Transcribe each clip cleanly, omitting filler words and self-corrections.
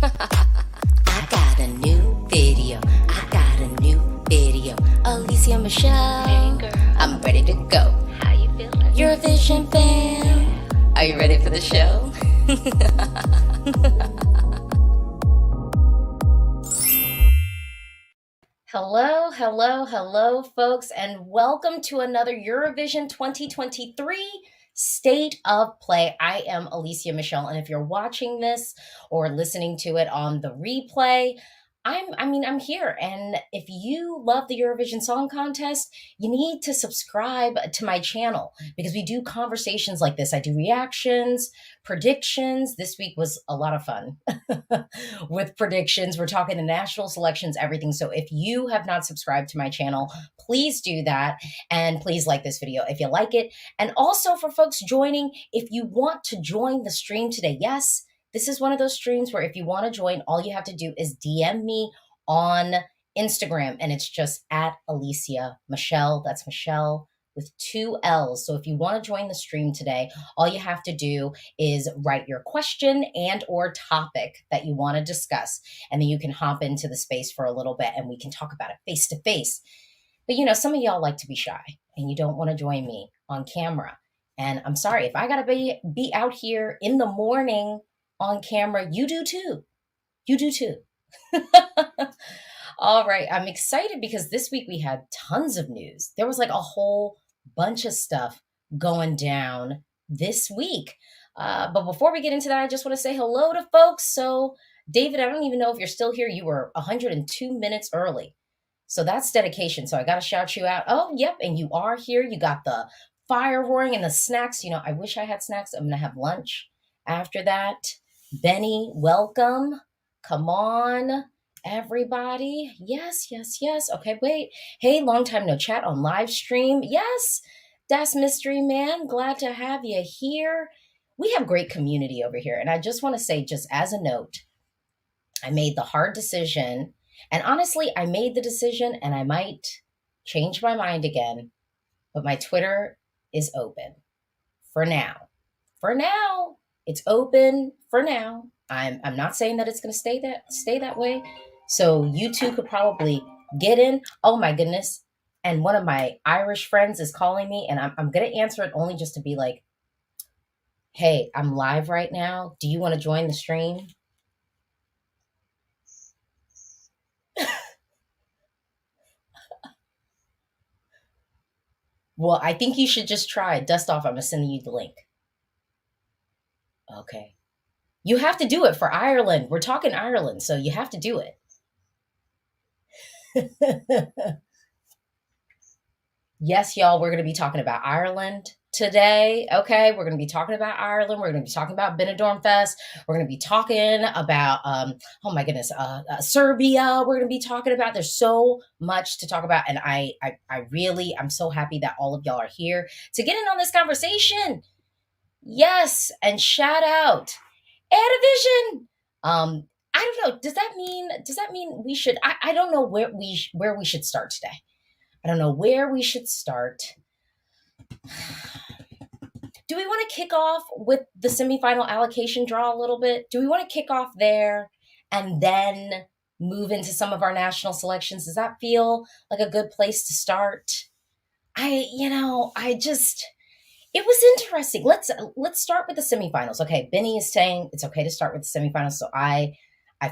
I got a new video. I got a new video. Alesia Michelle. Hey girl, I'm ready to go. how you feeling? Eurovision fan. Are you ready for the show? Hello, folks, and welcome to another Eurovision 2023 State of Play. I am Alesia Michelle, and if you're watching this or listening to it on the replay, I'm here. And if you love the Eurovision Song Contest, you need to subscribe to my channel because we do conversations like this. I do reactions, predictions. This week was a lot of fun with predictions. We're talking the national selections, everything. So if you have not subscribed to my channel, please do that. And please like this video if you like it. And also for folks joining, if you want to join the stream today, yes, this is one of those streams where if you want to join, all you have to do is DM me on Instagram, and it's just at Alesia Michelle. That's Michelle with 2 L's. So if you want to join the stream today, all you have to do is write your question and or topic that you want to discuss, and then you can hop into the space for a little bit and we can talk about it face to face. But you know, some of y'all like to be shy and you don't want to join me on camera. And I'm sorry, if I got to be out here in the morning on camera, you do too. You do too. All right, I'm excited because this week we had tons of news. There was like a whole bunch of stuff going down this week. But before we get into that, I just want to say hello to folks. So, David, I don't even know if you're still here. You were 102 minutes early. So that's dedication. So I got to shout you out. Oh, yep. And you are here. You got the fire roaring and the snacks. You know, I wish I had snacks. I'm going to have lunch after that. Benny, welcome. Come on, everybody. Yes. Okay, wait. Hey, long time no chat on live stream. Yes, Das Mystery Man. Glad to have you here. We have great community over here. And I just want to say, just as a note, I made the hard decision. And honestly, I made the decision and I might change my mind again. But my Twitter is open for now. For now. It's open for now. I'm not saying that it's going to stay that way. So you two could probably get in. Oh my goodness. And one of my Irish friends is calling me and I'm going to answer it only just to be like, hey, I'm live right now. Do you want to join the stream? Well, I think you should just try. Dust off. I'm sending you the link. Okay. You have to do it for Ireland. We're talking Ireland, so you have to do it. Yes, y'all, we're going to be talking about Ireland today. Okay, we're going to be talking about Ireland. We're going to be talking about Benidorm Fest. We're going to be talking about, oh my goodness, Serbia. We're going to be talking about, there's so much to talk about. And I'm so happy that all of y'all are here to get in on this conversation. Yes, and shout out Eurovision. I don't know. Does that mean we should? I don't know where we should start today. I don't know where we should start. Do we want to kick off with the semi-final allocation draw a little bit? Do we want to kick off there and then move into some of our national selections? Does that feel like a good place to start? It was interesting. Let's start with the semifinals. Okay, Benny is saying it's okay to start with the semifinals. So I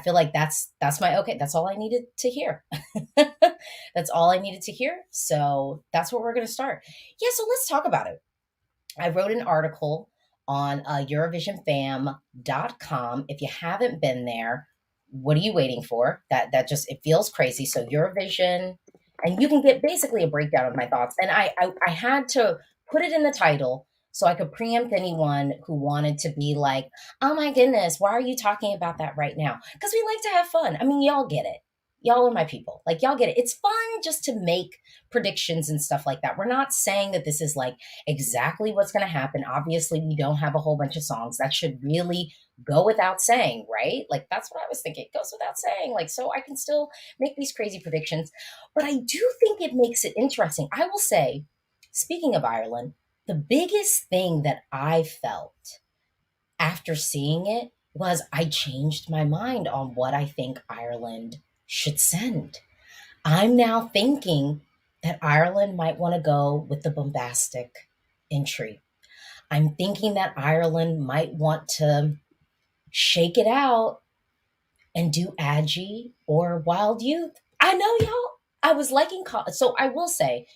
feel like that's my okay. That's all I needed to hear. That's all I needed to hear. So that's what we're going to start. Yeah, so let's talk about it. I wrote an article on EurovisionFam.com. If you haven't been there, what are you waiting for? That just, it feels crazy. So Eurovision, and you can get basically a breakdown of my thoughts. And I had to put it in the title so I could preempt anyone who wanted to be like, oh my goodness, why are you talking about that right now? Because we like to have fun. I mean, y'all get it. Y'all are my people. Like, y'all get it. It's fun just to make predictions and stuff like that. We're not saying that this is like exactly what's going to happen. Obviously, we don't have a whole bunch of songs. That should really go without saying, right? Like, that's what I was thinking. It goes without saying. Like, so I can still make these crazy predictions. But I do think it makes it interesting. I will say, speaking of Ireland, the biggest thing that I felt after seeing it was I changed my mind on what I think Ireland should send. I'm now thinking that Ireland might want to go with the bombastic entry. I'm thinking that Ireland might want to shake it out and do Agi or Wild Youth. I know, y'all. I was liking so I will say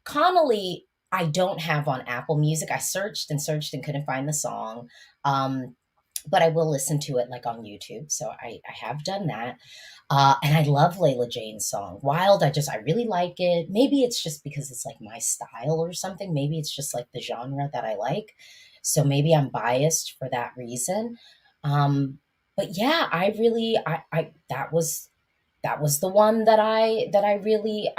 Connolly I don't have on Apple Music. I searched and searched and couldn't find the song. Um, but I will listen to it like on YouTube. So I have done that. And I love Layla Jane's song. Wild, I really like it. Maybe it's just because it's like my style or something. Maybe it's just like the genre that I like. So maybe I'm biased for that reason. But yeah, I that was the one that I really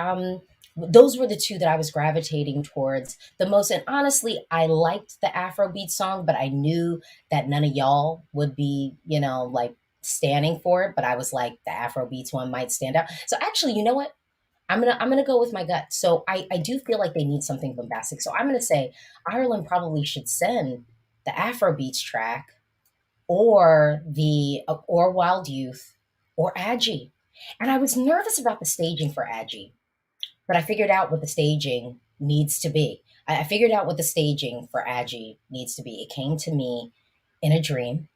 those were the two that I was gravitating towards the most. And honestly, I liked the Afrobeat song, but I knew that none of y'all would be, like standing for it. But I was like, the Afrobeats one might stand out. So actually, you know what? I'm gonna go with my gut. So I do feel like they need something bombastic. So I'm gonna say Ireland probably should send the Afrobeats track or Wild Youth or Agi. And I was nervous about the staging for Agi, but I figured out what the staging needs to be. I figured out what the staging for Agi needs to be. It came to me in a dream.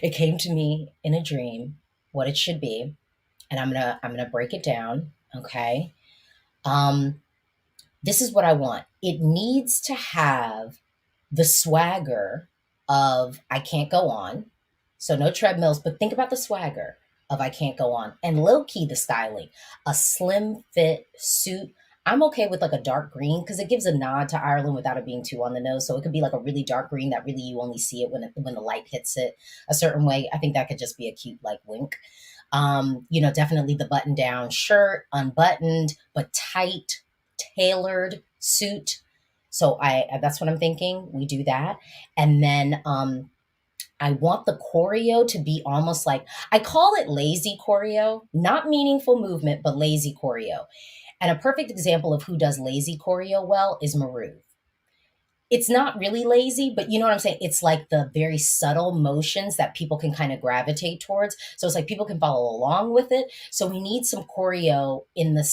It came to me in a dream what it should be, and I'm gonna break it down. Okay. Um, this is what I want. It needs to have the swagger of I Can't Go On. So no treadmills, but think about the swagger of I Can't Go On. And low key the styling. A slim fit suit. I'm okay with like a dark green because it gives a nod to Ireland without it being too on the nose. So it could be like a really dark green that really you only see it when the light hits it a certain way. I think that could just be a cute like wink. Definitely the button down shirt, unbuttoned but tight, tailored suit. So I that's what I'm thinking. We do that. And then I want the choreo to be almost like I call it lazy choreo, not meaningful movement, but lazy choreo. And a perfect example of who does lazy choreo well is Maru. It's not really lazy, but you know what I'm saying? It's like the very subtle motions that people can kind of gravitate towards. So it's like people can follow along with it. So we need some choreo in the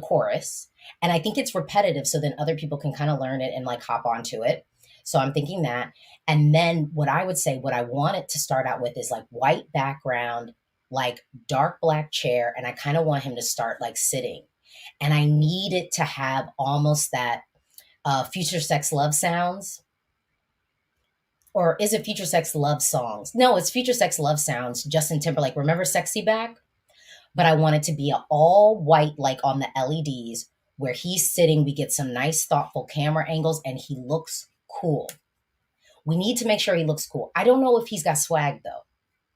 chorus. And I think it's repetitive so then other people can kind of learn it and like hop onto it. So I'm thinking that. And then what I would say, what I want it to start out with is like white background, like dark black chair. And I kind of want him to start like sitting. And I need it to have almost that Future Sex Love sounds. Or is it Future Sex Love songs? No, it's Future Sex Love sounds. Justin Timberlake. Remember Sexy Back? But I want it to be a all white, like on the LEDs, where he's sitting. We get some nice, thoughtful camera angles, and he looks cool. We need to make sure he looks cool. I don't know if he's got swag though.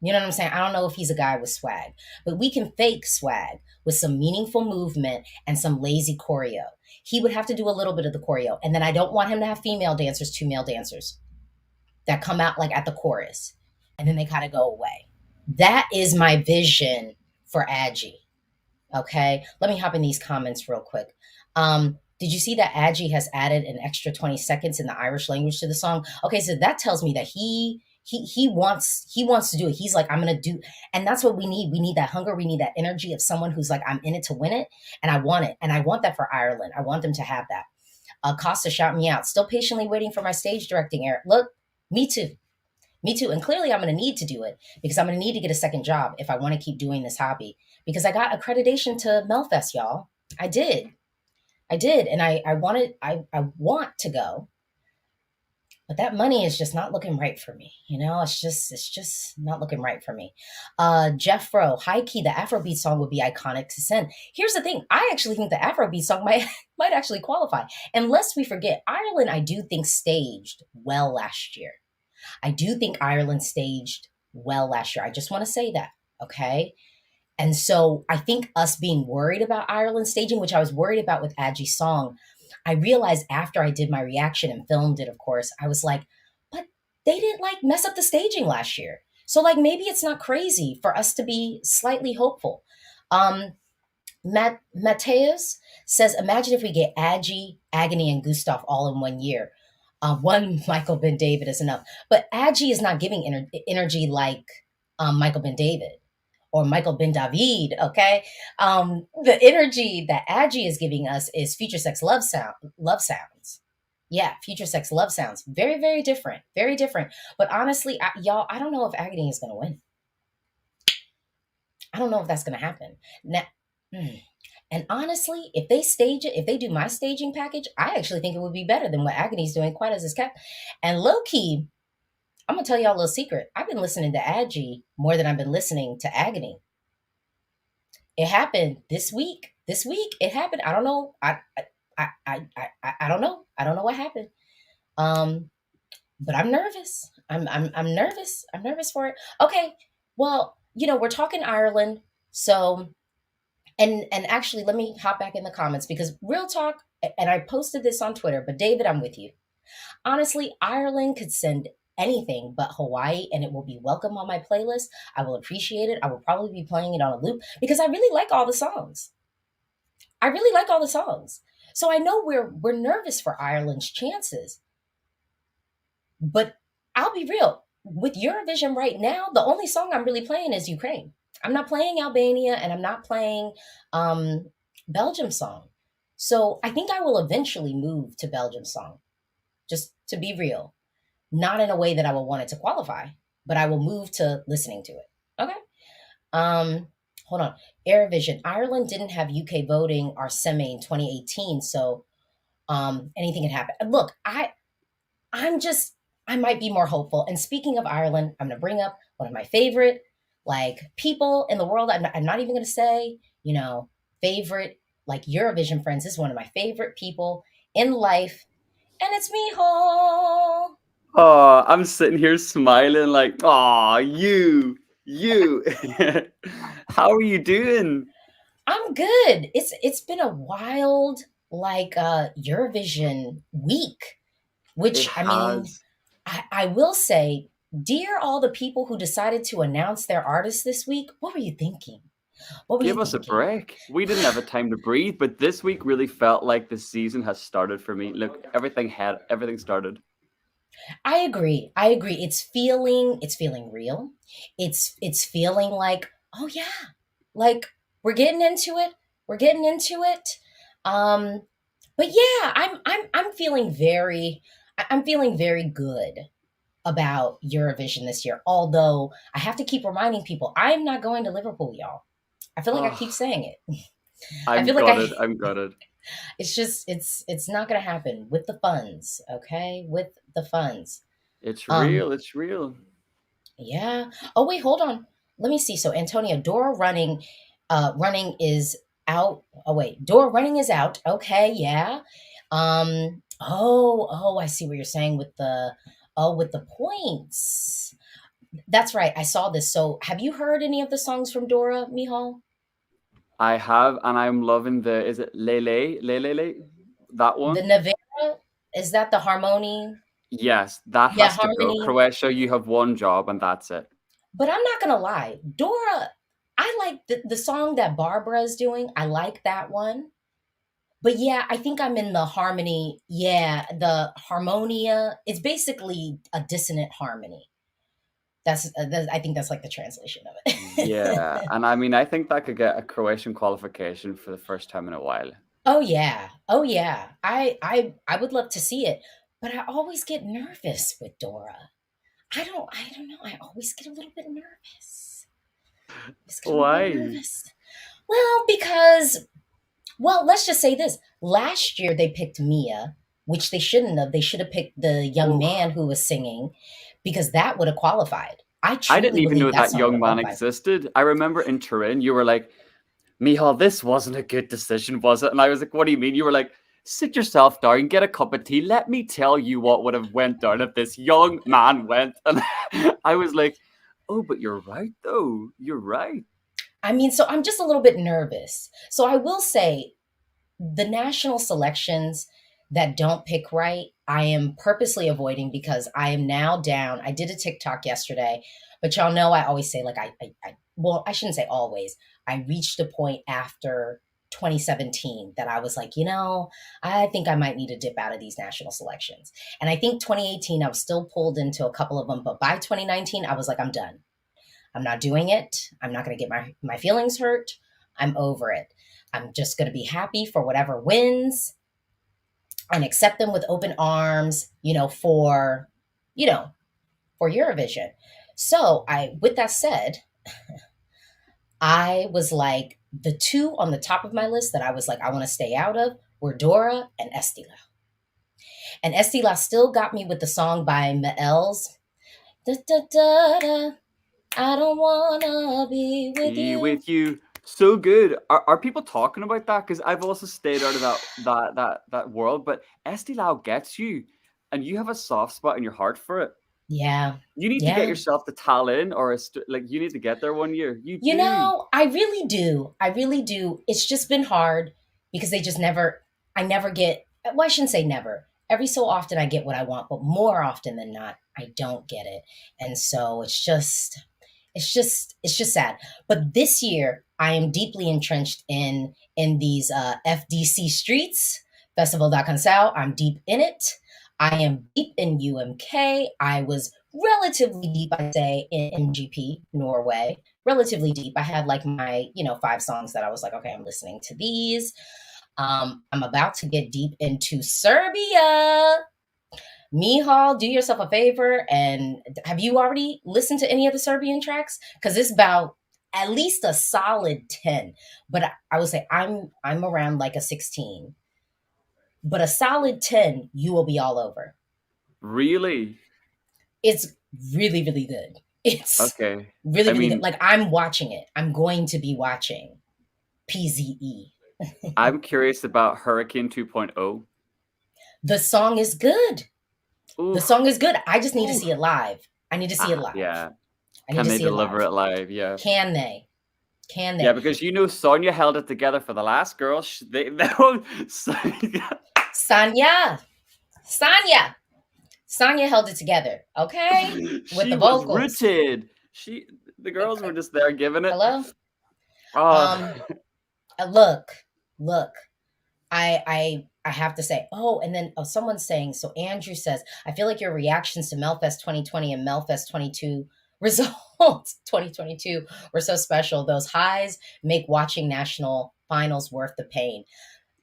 You know what I'm saying? I don't know if he's a guy with swag, but we can fake swag with some meaningful movement and some lazy choreo. He would have to do a little bit of the choreo. And then I don't want him to have female dancers, two male dancers that come out like at the chorus and then they kind of go away. That is my vision for Agi. Okay. Let me hop in these comments real quick. Did you see that Agi has added an extra 20 seconds in the Irish language to the song? Okay, so that tells me that he wants to do it. He's like, I'm gonna do, and that's what we need. We need that hunger, we need that energy of someone who's like, I'm in it to win it, and I want it. And I want that for Ireland. I want them to have that. Costa shout me out. Still patiently waiting for my stage directing, Eric. Look, me too. Me too. And clearly I'm going to need to do it because I'm going to need to get a second job if I want to keep doing this hobby because I got accreditation to Melfest, y'all. I did. I did. And I want to go, but that money is just not looking right for me. It's just not looking right for me. Jeff Fro, high key, the Afrobeat song would be iconic to send. Here's the thing. I actually think the Afrobeat song might actually qualify. Unless we forget, Ireland, I do think staged well last year. I do think Ireland staged well last year. I just want to say that. Okay. And so I think us being worried about Ireland staging, which I was worried about with Agi's song, I realized after I did my reaction and filmed it, of course, I was like, but they didn't like mess up the staging last year. So like maybe it's not crazy for us to be slightly hopeful. Mateus says, imagine if we get Agi, Agony, and Gustav all in one year. One Michael Ben David is enough, but Adji is not giving energy like Michael Ben David or Michael Ben David. Okay, the energy that Adji is giving us is Future Sex love sounds. Yeah, Future Sex love sounds. Very, very different. Very different. But honestly, y'all, I don't know if Agony is going to win. I don't know if that's going to happen. Now, and honestly, if they stage it, if they do my staging package, I actually think it would be better than what Agony's doing, quite as is kept. And low key, I'm going to tell y'all a little secret. I've been listening to Adji more than I've been listening to Agony. It happened this week. This week, it happened. I don't know. I don't know. I don't know what happened. But I'm nervous. I'm nervous. I'm nervous for it. Okay. Well, we're talking Ireland. So, and actually, let me hop back in the comments because real talk, and I posted this on Twitter, but David, I'm with you. Honestly, Ireland could send anything but Hawaii and it will be welcome on my playlist. I will appreciate it. I will probably be playing it on a loop because I really like all the songs. I really like all the songs. So I know we're nervous for Ireland's chances. But I'll be real. With Eurovision right now, the only song I'm really playing is Ukraine. I'm not playing Albania and I'm not playing Belgium song. So I think I will eventually move to Belgium song. Just to be real. Not in a way that I will want it to qualify, but I will move to listening to it. Okay. Hold on. Eurovision. Ireland didn't have UK voting or semi in 2018, so anything can happen. Look, I might be more hopeful. And speaking of Ireland, I'm going to bring up one of my favorite people in the world. I'm not even going to say, favorite Eurovision friends. This is one of my favorite people in life. And it's Miho. Oh, I'm sitting here smiling like, oh, you. How are you doing? I'm good. It's been a wild Eurovision week, It which I mean, has. I will say, dear all the people who decided to announce their artists this week, what were you thinking? What were you Give us a thinking? break. We didn't have a time to breathe, but this week really felt like the season has started for me. Look, everything started. I agree. I agree. It's feeling real. It's feeling like, oh yeah, like we're getting into it. We're getting into it. Um, but yeah, I'm feeling I'm feeling very good about Eurovision this year. Although I have to keep reminding people, I'm not going to Liverpool, y'all. I feel like I keep Oh, saying it. I I'm feel like I gutted. I'm gutted. it's not gonna happen with the funds, okay? With the funds. It's Um, real. It's real. yeah. Oh wait, hold on. Let me see. So Antonia, Dora running is out. Oh wait, Dora running is out. Okay, yeah. Oh, I see what you're saying with the points. That's right. I saw this. So have you heard any of the songs from Dora, Mihal? I have, and I'm loving is it Lele? Lele? That The one? Nevera, is that the Harmony? Yes, that Yeah, has to go. Harmony. Croatia, you have one job, and that's it. But I'm not gonna lie, Dora. I like the song that Barbara is doing. I like that one. But yeah, I think I'm in the harmony. Yeah, the harmonia. It's basically a dissonant harmony. I think that's like the translation of Yeah, it. and I mean, I think that could get a Croatian qualification for the first time in a while. Oh yeah. Oh yeah. I would love to see it, but I always get nervous with Dora. I don't know. I always get a little bit nervous. Always get a little bit Why? nervous. Well, because let's just say this. Last year they picked Mia, which they shouldn't have. They should have picked the young Oh, man who was singing because that would have qualified. I I didn't truly even believe know that that song would young have man qualified. existed. I remember in Turin, you were like, Mihal, this wasn't a good decision, was it? And I was like, what do you mean? You were like, sit yourself down, get a cup of tea. Let me tell you what would have went down if this young man went. And I was like, oh, but you're right, though. You're right. I mean, so I'm just a little bit nervous. So I will say the national selections that don't pick right, I am purposely avoiding because I am now down. I did a TikTok yesterday, but y'all know I always say, like, well, I shouldn't say always. I reached a point after. 2017 that I was like, I think I might need to dip out of these national selections. And I think 2018, I was still pulled into a couple of them. But by 2019, I was like, I'm done. I'm not doing it. I'm not going to get my feelings hurt. I'm over it. I'm just going to be happy for whatever wins and accept them with open arms, you know, for Eurovision. So with that said, I was like, the two on the top of my list that I was like, I want to stay out of were Dora and Estila. And Estila still got me with the song by Mel's. Da, da, da, da. I don't wanna be with Be you. with you. So good. Are people talking about that? Because I've also stayed out of that world. But Esty Lau gets you, and you have a soft spot in your heart for it. Yeah. You need to get Yeah. yourself to Tallinn, or you need to get there one year. You do. I really do. I really do. It's just been hard because I never get, well, I shouldn't say never. Every so often I get what I want, but more often than not, I don't get it. And so it's just sad. But this year I am deeply entrenched in these FDC streets, Festival da Canção. I'm deep in it. I am deep in UMK. I was relatively deep, I'd say, in MGP, Norway. Relatively deep. I had like my, 5 songs that I was like, okay, I'm listening to these. I'm about to get deep into Serbia. Mihal, do yourself a favor and have you already listened to any of the Serbian tracks? Because it's about at least a solid 10. But I would say I'm around like a 16. But a solid 10, you will be all over. Really? It's really, really good. It's Okay. really, I really good. mean, Like I'm watching it. I'm going to be watching PZE. I'm curious about Hurricane 2.0. The song is good. The Ooh. song is good. I just need to Ooh. see it live. I need to see it live. Yeah. I need Can to they see it deliver live. it live? Yeah. Can they? Can Yeah, they? because Sonia held it together for the last girl. They Sanya. Sanya. Sanya held it together. Okay? With she the was vocals. rooted. The girls were just there giving it. Hello? Oh, Um look. Look. I have to say, and then someone's saying, so Andrew says, I feel like your reactions to Melfest 2020 and Melfest 22 results 2022 were so special. Those highs make watching national finals worth the pain.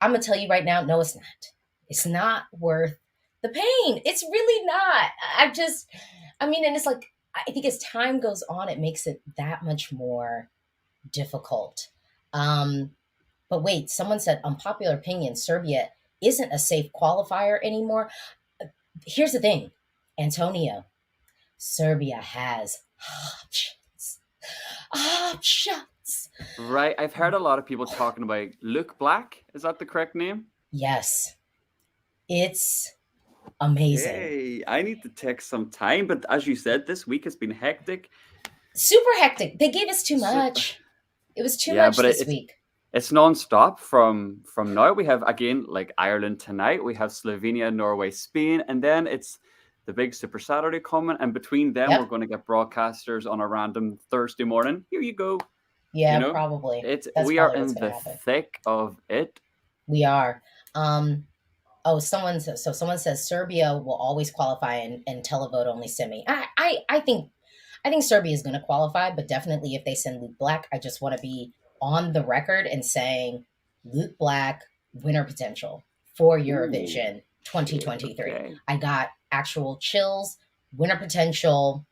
I'm gonna tell you right now, no, it's not. It's not worth the pain. It's really not. And it's like, I think as time goes on, it makes it that much more difficult. Um, but wait, someone said, unpopular opinion, Serbia isn't a safe qualifier anymore. Here's the thing, Antonio, Serbia has options. Options. right. I've heard a lot of people talking about Look Black. Is that the correct name? Yes. It's amazing. Hey, I need to take some time, but as you said, this week has been hectic. Super hectic. They gave us too much. It was too much this week. It's non-stop from now. We have again like Ireland tonight. We have Slovenia, Norway, Spain, and then it's the big Super Saturday coming. And between them, Yep. we're going to get broadcasters on a random Thursday morning. Here you go. Yeah, probably. We are in the thick of it. We are. Someone says Serbia will always qualify in televote only semi. I think Serbia is going to qualify, but definitely if they send Luke Black, I just want to be on the record and saying Luke Black winner potential for Eurovision 2023. Okay. I got actual chills, winner potential,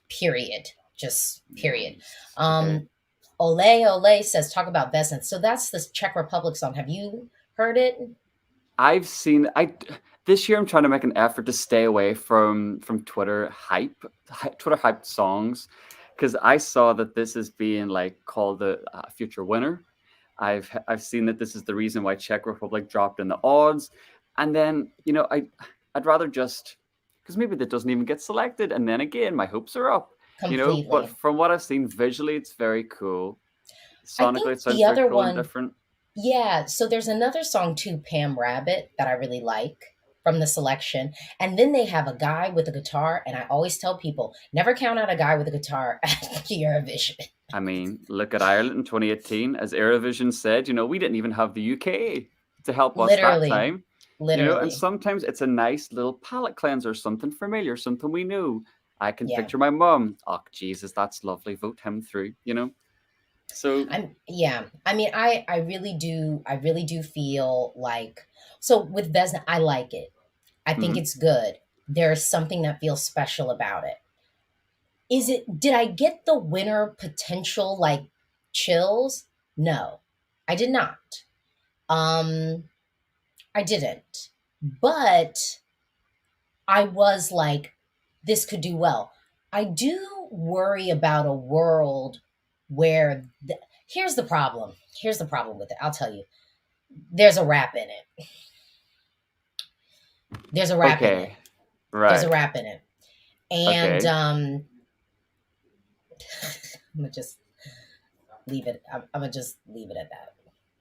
period. Just period. Okay. Ole says talk about Vesna. So that's the Czech Republic song. Have you heard it? I've seen this year I'm trying to make an effort to stay away from Twitter hyped songs, because I saw that this is being like called the future winner. I've seen that this is the reason why Czech Republic dropped in the odds, and then I'd rather just, because maybe that doesn't even get selected, and then again my hopes are up. Completely. But from what I've seen visually, it's very cool. Sonically, it sounds the other very cool one, and different. Yeah, so there's another song too, Pam Rabbit, that I really like from the selection. And then they have a guy with a guitar. And I always tell people, never count out a guy with a guitar at Eurovision. I mean, look at Ireland in 2018. As Eurovision said, we didn't even have the UK to help us that Literally, time. And literally. sometimes it's a nice little palate cleanser, something familiar, something we knew. I can Yeah. picture my mum. Oh, Jesus, that's lovely. Vote him through. So, Yeah. I mean, I really do feel like, so with Vesna, I like it. I think mhm. it's good. There's something that feels special about it. Did I get the winner potential like chills? No, I did not. Um, I didn't. But I was like, this could do well. I do worry about a world where here's the problem. Here's the problem with it. I'll tell you. There's a rap in it. There's a rap in it. Okay. There's a Right. rap in it. And Okay. I'm gonna just leave it. I'm gonna just leave it at that.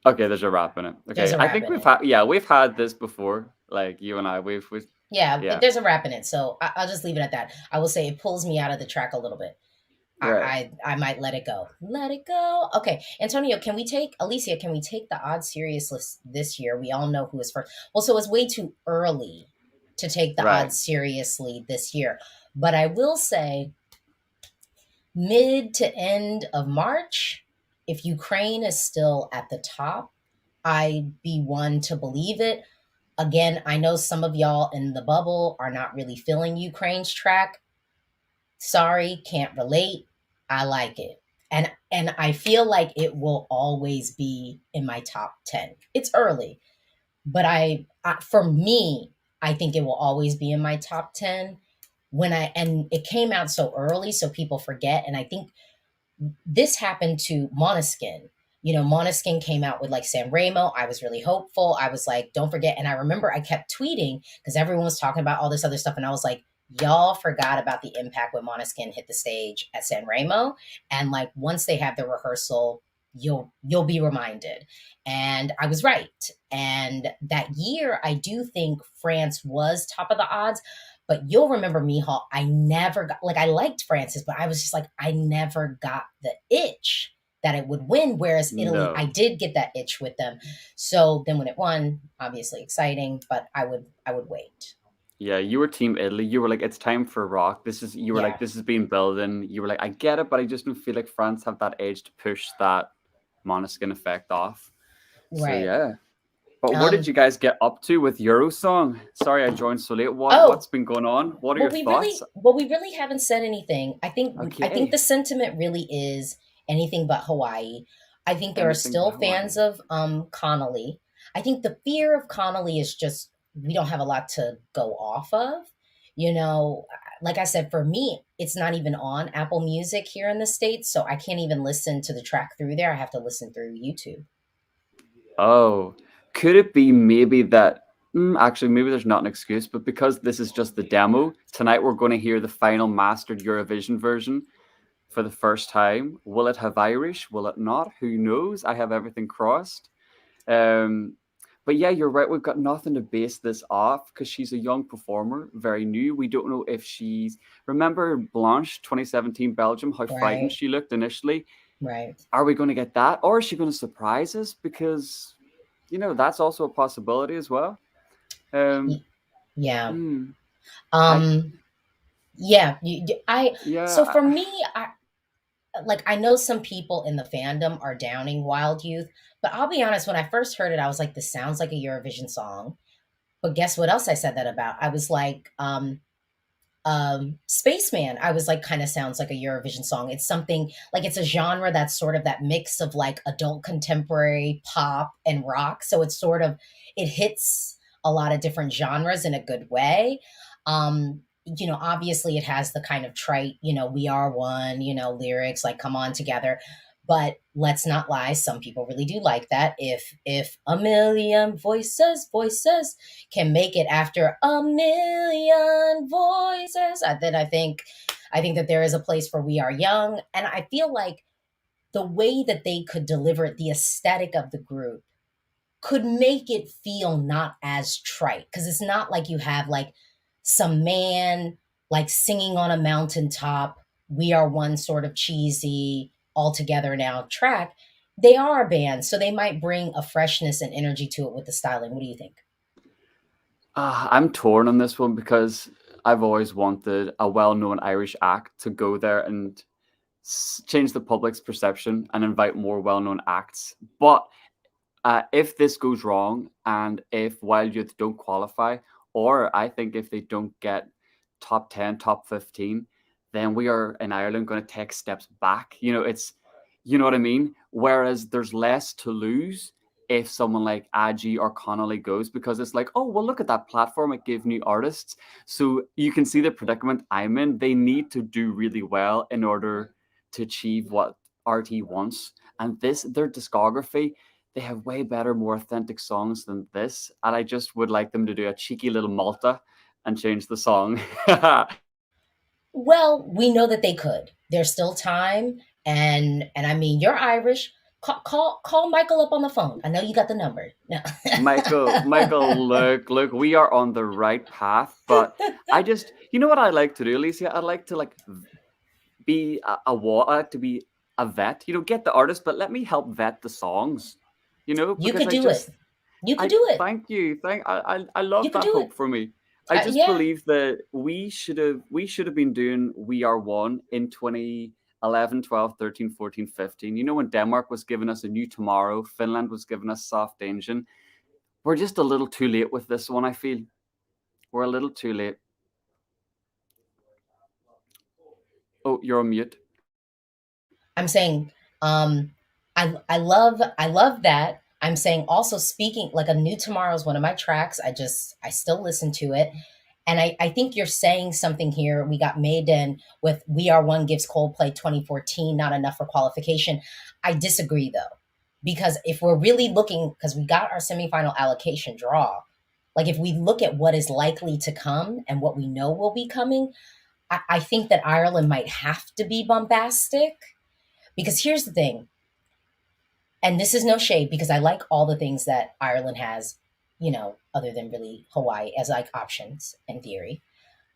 Okay, there's a rap in it. There's Okay. a I rap think in we've it. had, yeah, we've had this before. Like you and I, we've Yeah, yeah. there's a rap in it. So I'll just leave it at that. I will say it pulls me out of the track a little bit. Right. I might let it go. Let it go. Okay, Antonio, can we take Alicia? Can we take the odd serious list this year? We all know who is first. Well, so it's way too early to take the Right. odds seriously this year. But I will say, mid to end of March, if Ukraine is still at the top, I'd be one to believe it. Again, I know some of y'all in the bubble are not really feeling Ukraine's track. Sorry, can't relate. I like it. And I feel like it will always be in my top 10. It's early, but for me, I think it will always be in my top 10 and it came out so early so people forget, and I think this happened to Måneskin. Måneskin came out with like San Remo. I was really hopeful. I was like, don't forget. And I remember I kept tweeting because everyone was talking about all this other stuff. And I was like, y'all forgot about the impact when Måneskin hit the stage at San Remo. And like once they have the rehearsal, you'll be reminded. And I was right. And that year, I do think France was top of the odds. But you'll remember Mihal, I never got, like, I liked Francis, but I was just like, I never got the itch that it would win. Whereas Italy, I No. did get that itch with them. So then when it won, obviously exciting, but I would wait. Yeah, you were Team Italy. You were like, it's time for rock. You were like, Yeah, this has been building. You were like, I get it, but I just don't feel like France have that edge to push that Måneskin effect off. So right. yeah. But what did Um, you guys get up to with Eurosong? Sorry, I joined so late. oh, What's been going on? What are your thoughts? we really haven't said anything. I think the Okay. sentiment really is anything but Hawaii. I think there are Anything but still fans Hawaii. of Connolly. I think the fear of Connolly is just we don't have a lot to go off of. You know, like I said, for me, it's not even on Apple Music here in the States, so I can't even listen to the track through there. I have to listen through YouTube. Oh, could it be maybe that? Actually, maybe there's not an excuse, but because this is just the demo, tonight we're going to hear the final mastered Eurovision version for the first time. Will it have Irish? Will it not? Who knows? I have everything crossed. Um, but yeah, you're right. We've got nothing to base this off because she's a young performer, very new. We don't know if she's. Remember Blanche 2017 Belgium, how frightened Right, she looked initially? right. Are we going to get that? Or is she going to surprise us? Because, that's also a possibility as well. Um, Y- Yeah. mm, I, Um, yeah, so yeah, for me, I know some people in the fandom are downing Wild Youth, but I'll be honest, when I first heard it, I was like, this sounds like a Eurovision song. But guess what else I said that about? I was like, Spaceman, I was like, kind of sounds like a Eurovision song. It's something like it's a genre that's sort of that mix of like adult contemporary pop and rock. So it's sort of it hits a lot of different genres in a good way. Obviously it has the kind of trite, we are one, lyrics like come on together. But let's not lie, some people really do like that. If a million voices can make it after a million voices, then I think that there is a place for We Are Young. And I feel like the way that they could deliver it, the aesthetic of the group, could make it feel not as trite, because it's not like you have like some man like singing on a mountaintop, we are one sort of cheesy all together now track. They are a band, so they might bring a freshness and energy to it with the styling. What do you think? I'm torn on this one because I've always wanted a well-known Irish act to go there and change the public's perception and invite more well-known acts. But if this goes wrong, and if Wild Youth don't qualify, or I think if they don't get top 10, top 15, then we are in Ireland going to take steps back. You know what I mean? Whereas there's less to lose if someone like Adji or Connolly goes, because it's like, oh, well, look at that platform. It gave new artists. So you can see the predicament I'm in. They need to do really well in order to achieve what RT wants. And their discography, they have way better, more authentic songs than this. And I just would like them to do a cheeky little Malta and change the song. Well, we know that they could. There's still time, and I mean, you're Irish. Call Michael up on the phone. I know you got the number. No. Michael, look, we are on the right path. But you know what I like to do, Alicia? I'd like to be I like to be a vet. Get the artist, but let me help vet the songs. You Because could do it. You could I do it. thank you. I You love could that do it. hope for me. I just Yeah. believe that we should have been doing We Are One in 2011, 12, 13, 14, 15. When Denmark was giving us A New Tomorrow, Finland was giving us Soft Asian. We're just a little too late with this one, I feel. We're a little too late. Oh, you're on mute. I'm saying, I love that. I'm saying also, speaking like A New Tomorrow is one of my tracks. I still listen to it. And I think you're saying something here. We got Maiden with We Are One gives Coldplay 2014 not enough for qualification. I disagree though, because if we're really looking, because we got our semifinal allocation draw, like if we look at what is likely to come and what we know will be coming, I think that Ireland might have to be bombastic. Because here's the thing, and this is no shade because I like all the things that Ireland has, other than really Hawaii as like options in theory.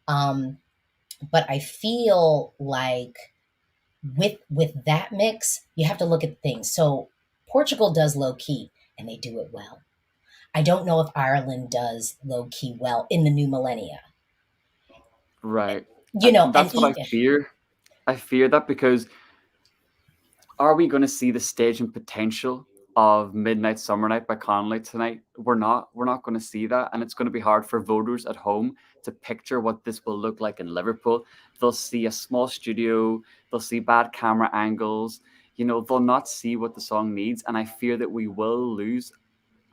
Um, but I feel like with that mix, you have to look at things. So Portugal does low key and they do it well. I don't know if Ireland does low key well in the new millennia. Right. And That's what I fear. I fear that because are we going to see the stage and potential of Midnight Summer Night by Connolly tonight? We're not. We're not going to see that, and it's going to be hard for voters at home to picture what this will look like in Liverpool. They'll see a small studio. They'll see bad camera angles. They'll not see what the song needs, and I fear that we will lose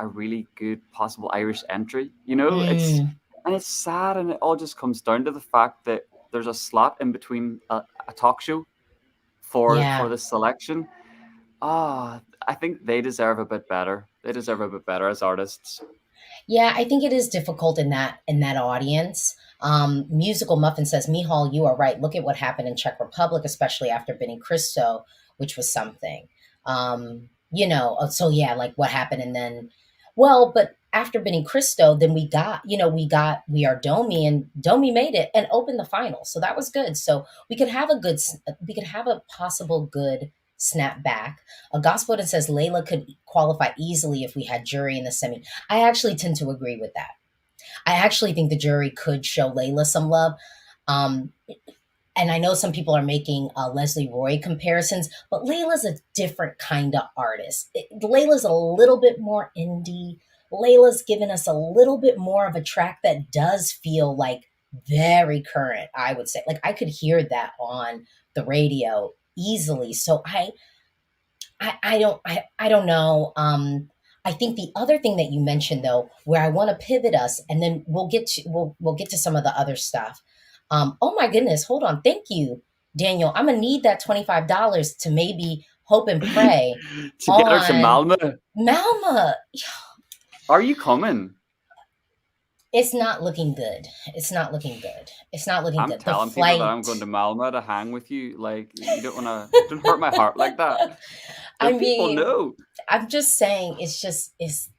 a really good possible Irish entry. mm, It's sad, and it all just comes down to the fact that there's a slot in between a talk show for yeah, this selection. I think they deserve a bit better. They deserve a bit better as artists. yeah, I think it is difficult in that audience. Musical Muffin says, Mihal, you are right. Look at what happened in Czech Republic, especially after Benny Christo, which was something. So yeah, like what happened, and then, well, but after Benny Christo, then we got We Are Domi, and Domi made it and opened the final, so that was good. So we could have a possible good snap back. A Gospel says Layla could qualify easily if we had jury in the semi. I actually tend to agree with that. I actually think the jury could show Layla some love. Um, and I know some people are making Leslie Roy comparisons, but Layla's a different kind of artist. Layla's a little bit more indie. Layla's given us a little bit more of a track that does feel like very current, I would say. Like I could hear that on the radio easily. So I don't know. I think the other thing that you mentioned though, where I want to pivot us, and then we'll get to some of the other stuff. Oh my goodness, hold on. Thank you, Daniel. I'm gonna need that $25 to maybe hope and pray To get her to on Malmö. Malma. Are you coming? It's not looking good. It's not looking good. It's not looking I'm good. The telling people that flight. I'm going to Malmo to hang with you. Like, you don't want to, don't hurt my heart like that. The I people mean, know. I'm just saying it's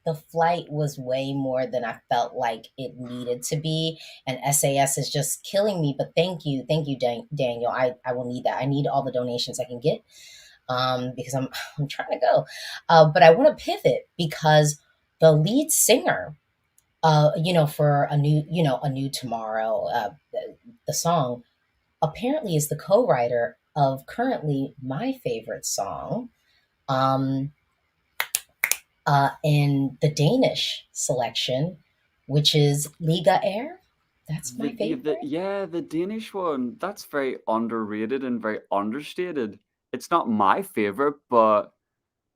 the flight was way more than I felt like it needed to be, and SAS is just killing me. But thank you, Daniel. I will need that. I need all the donations I can get, because I'm trying to go, but I want to pivot because the lead singer, for a new tomorrow, the song apparently is the co-writer of currently my favorite song. Um, in the Danish selection, which is Liga Air. That's my favorite. The Danish one, that's very underrated and very understated. It's not my favorite, but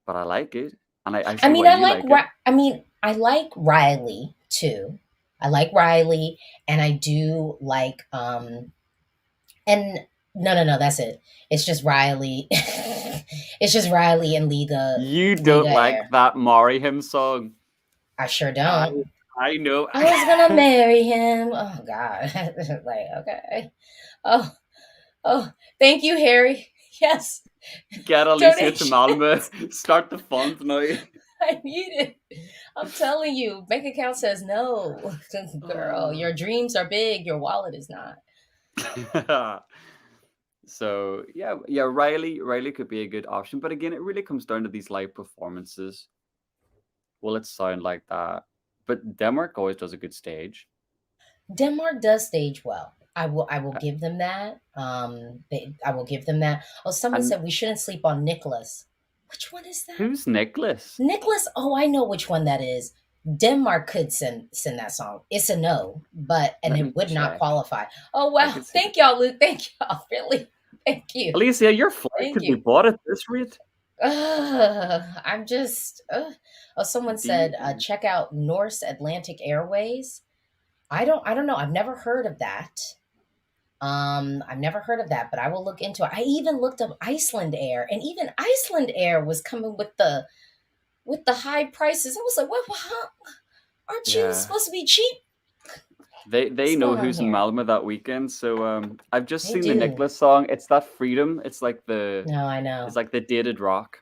I like it, and I I see mean, why you like it. I like Riley too. I like Riley, and I do like and no, that's it. It's just Riley. It's just Riley and You Liga don't like Air. that "Marry Him" song. I sure I don't. I know. I was gonna marry him. Oh God. Like, okay. Oh, oh, thank you, Harry. Yes. Get Alesia to Donation. Malmö. Start the fund now. I need it. I'm telling you, bank account says no. Girl, your dreams are big, your wallet is not. So yeah, Riley could be a good option, but again, it really comes down to these live performances. Will it sound like that? But Denmark always does a good stage. Denmark does stage well. I will Uh, give them that. I will give them that. Oh, someone And said we shouldn't sleep on Nicholas. Which one is that? who's Nicholas? Nicholas, oh, I know which one that is. Denmark could send that song. It's a no, and Let it me would not check. qualify. Oh I wow. could see Thank that. y'all, Luke. Thank y'all. Really. Thank you. Alicia, your flight Thank could be you. bought at this rate. I'm just oh, someone Do you, said check out Norse Atlantic Airways. I don't know. I've never heard of that. I've never heard of that, but I will look into it. I even looked up Iceland Air, and even Iceland Air was coming with the high prices. I was like, what? Huh? Aren't you yeah. supposed to be cheap? They What's know going on who's in here? Malmö that weekend, so I've just They seen the do. Nicholas song. It's that freedom. No, I It's know. like the dated rock.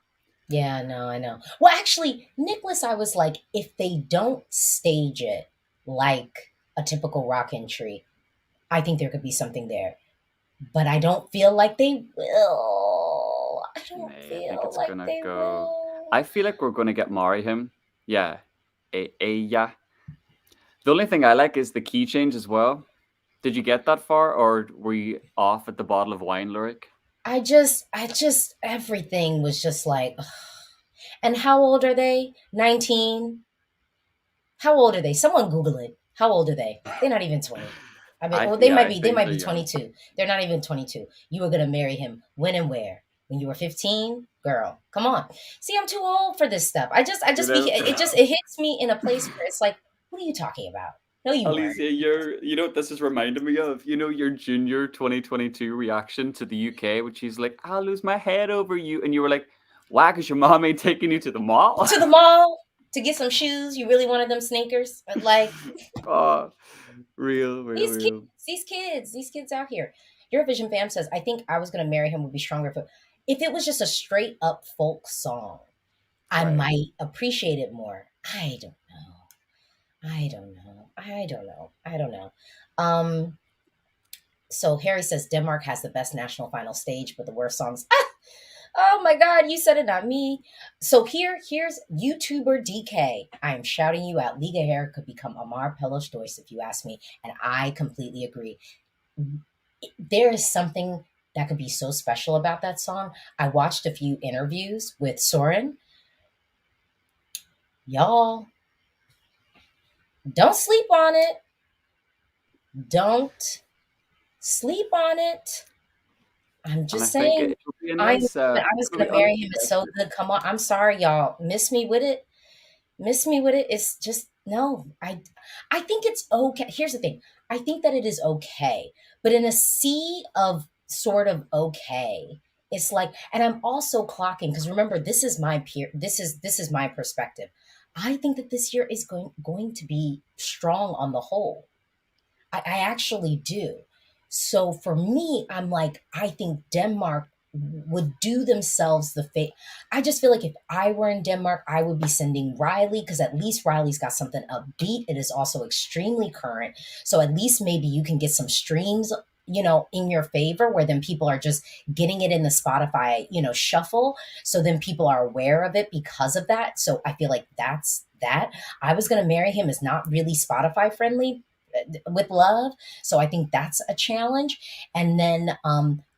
Yeah, no, I know. Well, actually, Nicholas, I was like, if they don't stage it like a typical rock entry, I think there could be something there. But I don't feel like they will. I don't Nay, I think feel it's like gonna they go. will. I feel like we're gonna get marry him. Yeah, yeah. The only thing I like is the key change as well. Did you get that far, or were you off at the bottle of wine lyric? Everything was just like, ugh. And how old are they? 19? How old are they? Someone Google it. How old are they? They're not even 20. I mean, well, I they think might they're be young. 22. They're not even 22. You were going to marry him when and where? When you were 15? Girl, come on. See, I'm too old for this stuff. You know, It hits me in a place where it's like, what are you talking about? No, you weren't. Alicia, you know what this is reminding me of? You know your junior 2022 reaction to the UK, which he's like, "I'll lose my head over you," and you were like, "Why? Because your mom ain't taking you to the mall." To the mall to get some shoes. You really wanted them sneakers? Like, Oh, real, real, these kids, real. these kids out here. Eurovision fam says, I think I was gonna marry him would be stronger if it was just a straight up folk song. I Right. might appreciate it more. I don't know. I don't know. I don't know. I don't know. Um, so Harry says Denmark has the best national final stage, but the worst songs. Ah! Oh my God, you said it, not me. So here's YouTuber DK. I am shouting you out. Liga Hair could become Amar Pelos Dois if you ask me, and I completely agree. There is something that could be so special about that song. I watched a few interviews with Soren. Y'all, don't sleep on it. Don't sleep on it. I'm And I just think saying. it'll be a I nice, was it'll be gonna marry him. It's so unexpected. good. Come on. I'm sorry, y'all. Miss me with it. Miss me with it. It's just no. I think it's okay. Here's the thing. I think that it is okay, but in a sea of sort of okay, it's like, and I'm also clocking because remember, this is my peer. This is my perspective. I think that this year is going to be strong on the whole. I actually do. So for me, I'm like, I think Denmark would do themselves the favor. I just feel like if I were in Denmark, I would be sending Riley because at least Riley's got something upbeat. It is also extremely current. So at least maybe you can get some streams, in your favor where then people are just getting it in the Spotify, shuffle. So then people are aware of it because of that. So I feel like that's that. I Was Gonna Marry Him is not really Spotify friendly with love. So I think that's a challenge. And then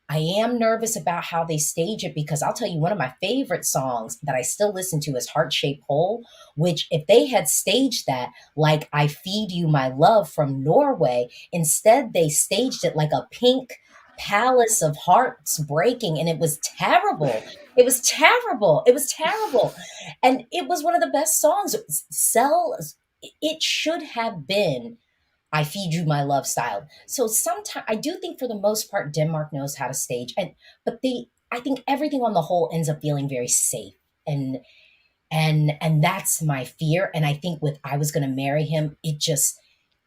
I am nervous about how they stage it because I'll tell you, one of my favorite songs that I still listen to is Heart Shaped Hole, which if they had staged that like I Feed You My Love from Norway, instead they staged it like a pink palace of hearts breaking, and it was terrible. It was terrible. It was terrible. And it was one of the best songs. It should have been I Feed You My Love style. So sometimes I do think for the most part Denmark knows how to stage, and but I think everything on the whole ends up feeling very safe, and that's my fear. And I think with I Was Gonna Marry Him,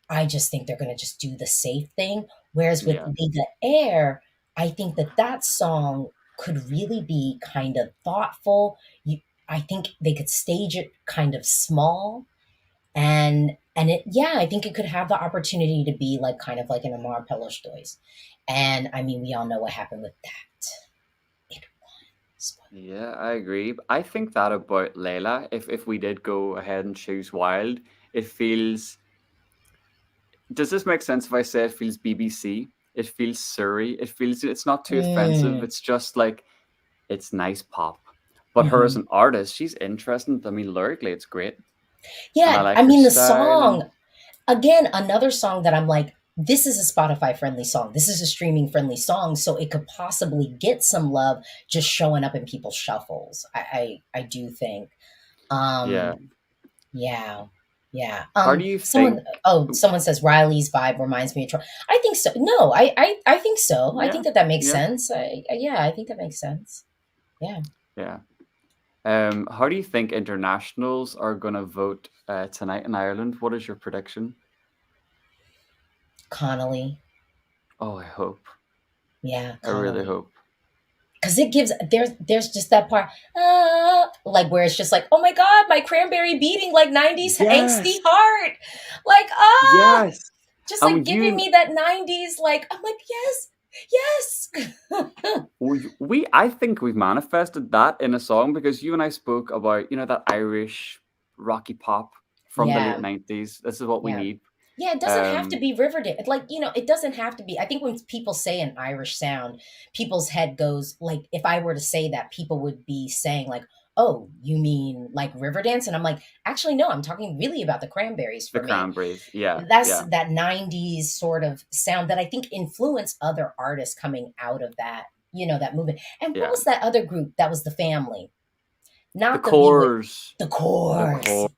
I just think they're gonna just do the safe thing. Whereas with Yeah. Liga Air, I think that song could really be kind of thoughtful. I think they could stage it kind of small, and it, yeah, I think it could have the opportunity to be like kind of like an Amar Pellish Dois. And I mean, we all know what happened with that. It was. Yeah, I agree. I think that about Layla. If we did go ahead and choose Wild, it feels. Does this make sense if I say it feels BBC? It feels Surrey. It feels it's not too offensive. Mm, It's just like it's nice pop. But her as hmm. an artist, she's interesting. I mean, lyrically, it's great, and I Yeah, like I her mean, the style. And song, again, another song that I'm like, this is a Spotify friendly song. This is a streaming friendly song. So it could possibly get some love just showing up in people's shuffles. I do think. yeah, Um, Yeah. Yeah. how do you think? Someone says Riley's vibe reminds me of Troy. I think so. No, I think so. I Yeah, think that makes yeah, sense. Yeah, I think that makes sense. Yeah. yeah. How do you think internationals are gonna vote tonight in Ireland? What is your prediction? Connolly. Oh, I hope. Yeah, I really Connolly. hope. Because it gives there's just that part, like where it's just like, oh my god, my cranberry beating like 90s angsty Yes, heart. Like, yes. just like And giving you, me that 90s, like, I'm like, yes, yes. I think we've manifested that in a song because you and I spoke about, that Irish rocky pop from the late Yeah. 90s. This is what we Yeah. need. Yeah, it doesn't have to Um, be Riverdale. Like, it doesn't have to be. I think when people say an Irish sound, people's head goes like, if I were to say that, people would be saying like, "Oh, you mean like Riverdance?" And I'm like, actually, no, I'm talking really about the Cranberries the for me. Cranberries. Yeah, That's yeah, that 90s sort of sound that I think influenced other artists coming out of that movement. And what yeah. was that other group that was the family? The Not the V with cores, the the Course. core.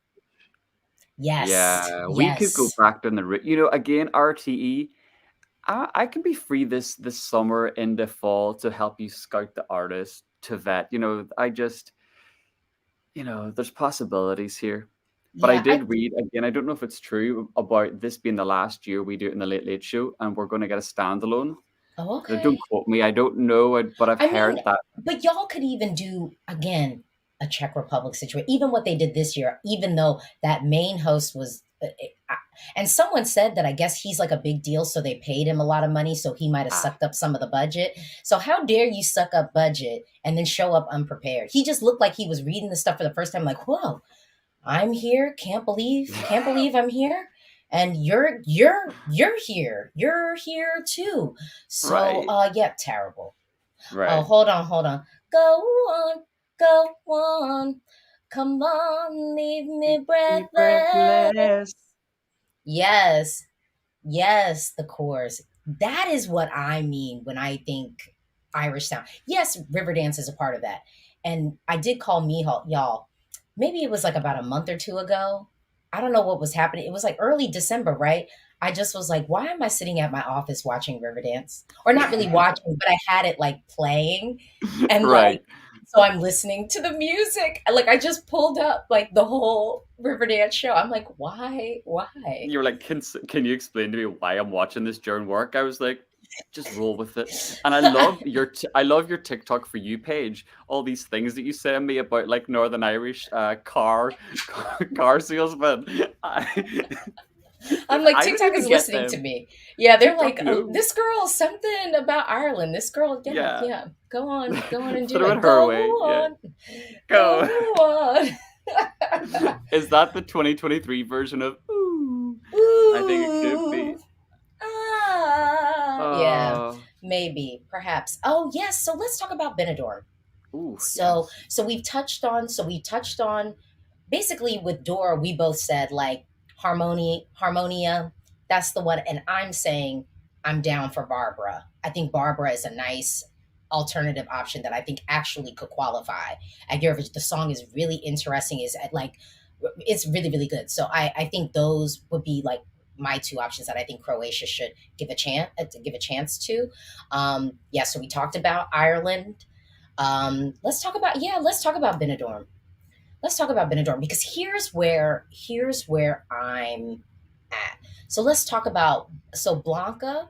Yes. Yeah, we could go Yes. back to again, RTE. I can be free this summer into fall to help you scout the artist to vet. I just there's possibilities here. But I Yeah, did read again. I don't know if it's true about this being the last year we do it in the Late Late Show, and we're going to get a standalone. oh, Don't okay. quote me. I don't know, but I've I mean, heard that. but y'all could even do again a Czech Republic situation. Even what they did this year, even though that main host was, and someone said that I guess he's like a big deal, so they paid him a lot of money, so he might have Ah, sucked up some of the budget. So how dare you suck up budget and then show up unprepared? He just looked like he was reading the stuff for the first time, like, whoa, I'm here. Can't believe I'm here. And you're here. You're here too. So right, yeah, terrible. Oh, right. hold on. Go on, go on. Come on, leave me Be breathless. breathless. Yes, yes, the chorus. That is what I mean when I think Irish sound. Yes, Riverdance is a part of that. And I did call Mihal, y'all. Maybe it was like about a month or two ago. I don't know what was happening. It was like early December, right? I just was like, why am I sitting at my office watching Riverdance? Or not really watching, but I had it like playing. And like Right. So I'm listening to the music. Like I just pulled up like the whole Riverdance show. I'm like, why? Why? You were like, can you explain to me why I'm watching this during work? I was like, just roll with it. And I love your TikTok for you page. All these things that you send me about like Northern Irish car salesmen. I'm like, I don't TikTok even is get listening to them. me. Yeah, they're TikTok like, oh, knows. this girl, something about Ireland. This girl, yeah, Yeah. yeah. Go on and do Throw it it. her Go way. Yeah. on, go Go. on. Is that the 2023 version of Ooh? I think it could be. Ooh, yeah, Oh. maybe, perhaps. Oh, yes. So let's talk about Benidorm. Ooh, So, yes. so we touched on basically with Dora, we both said like Harmonia, that's the one. And I'm saying I'm down for Barbara. I think Barbara is a nice alternative option that I think actually could qualify at Eurovision. The song is really interesting. Is at like it's really really good. So I think those would be like my two options that I think Croatia should give a chance to. Yeah. So we talked about Ireland. Let's talk about Benidorm. Let's talk about Benidorm because here's where I'm at. So let's talk about Blanca.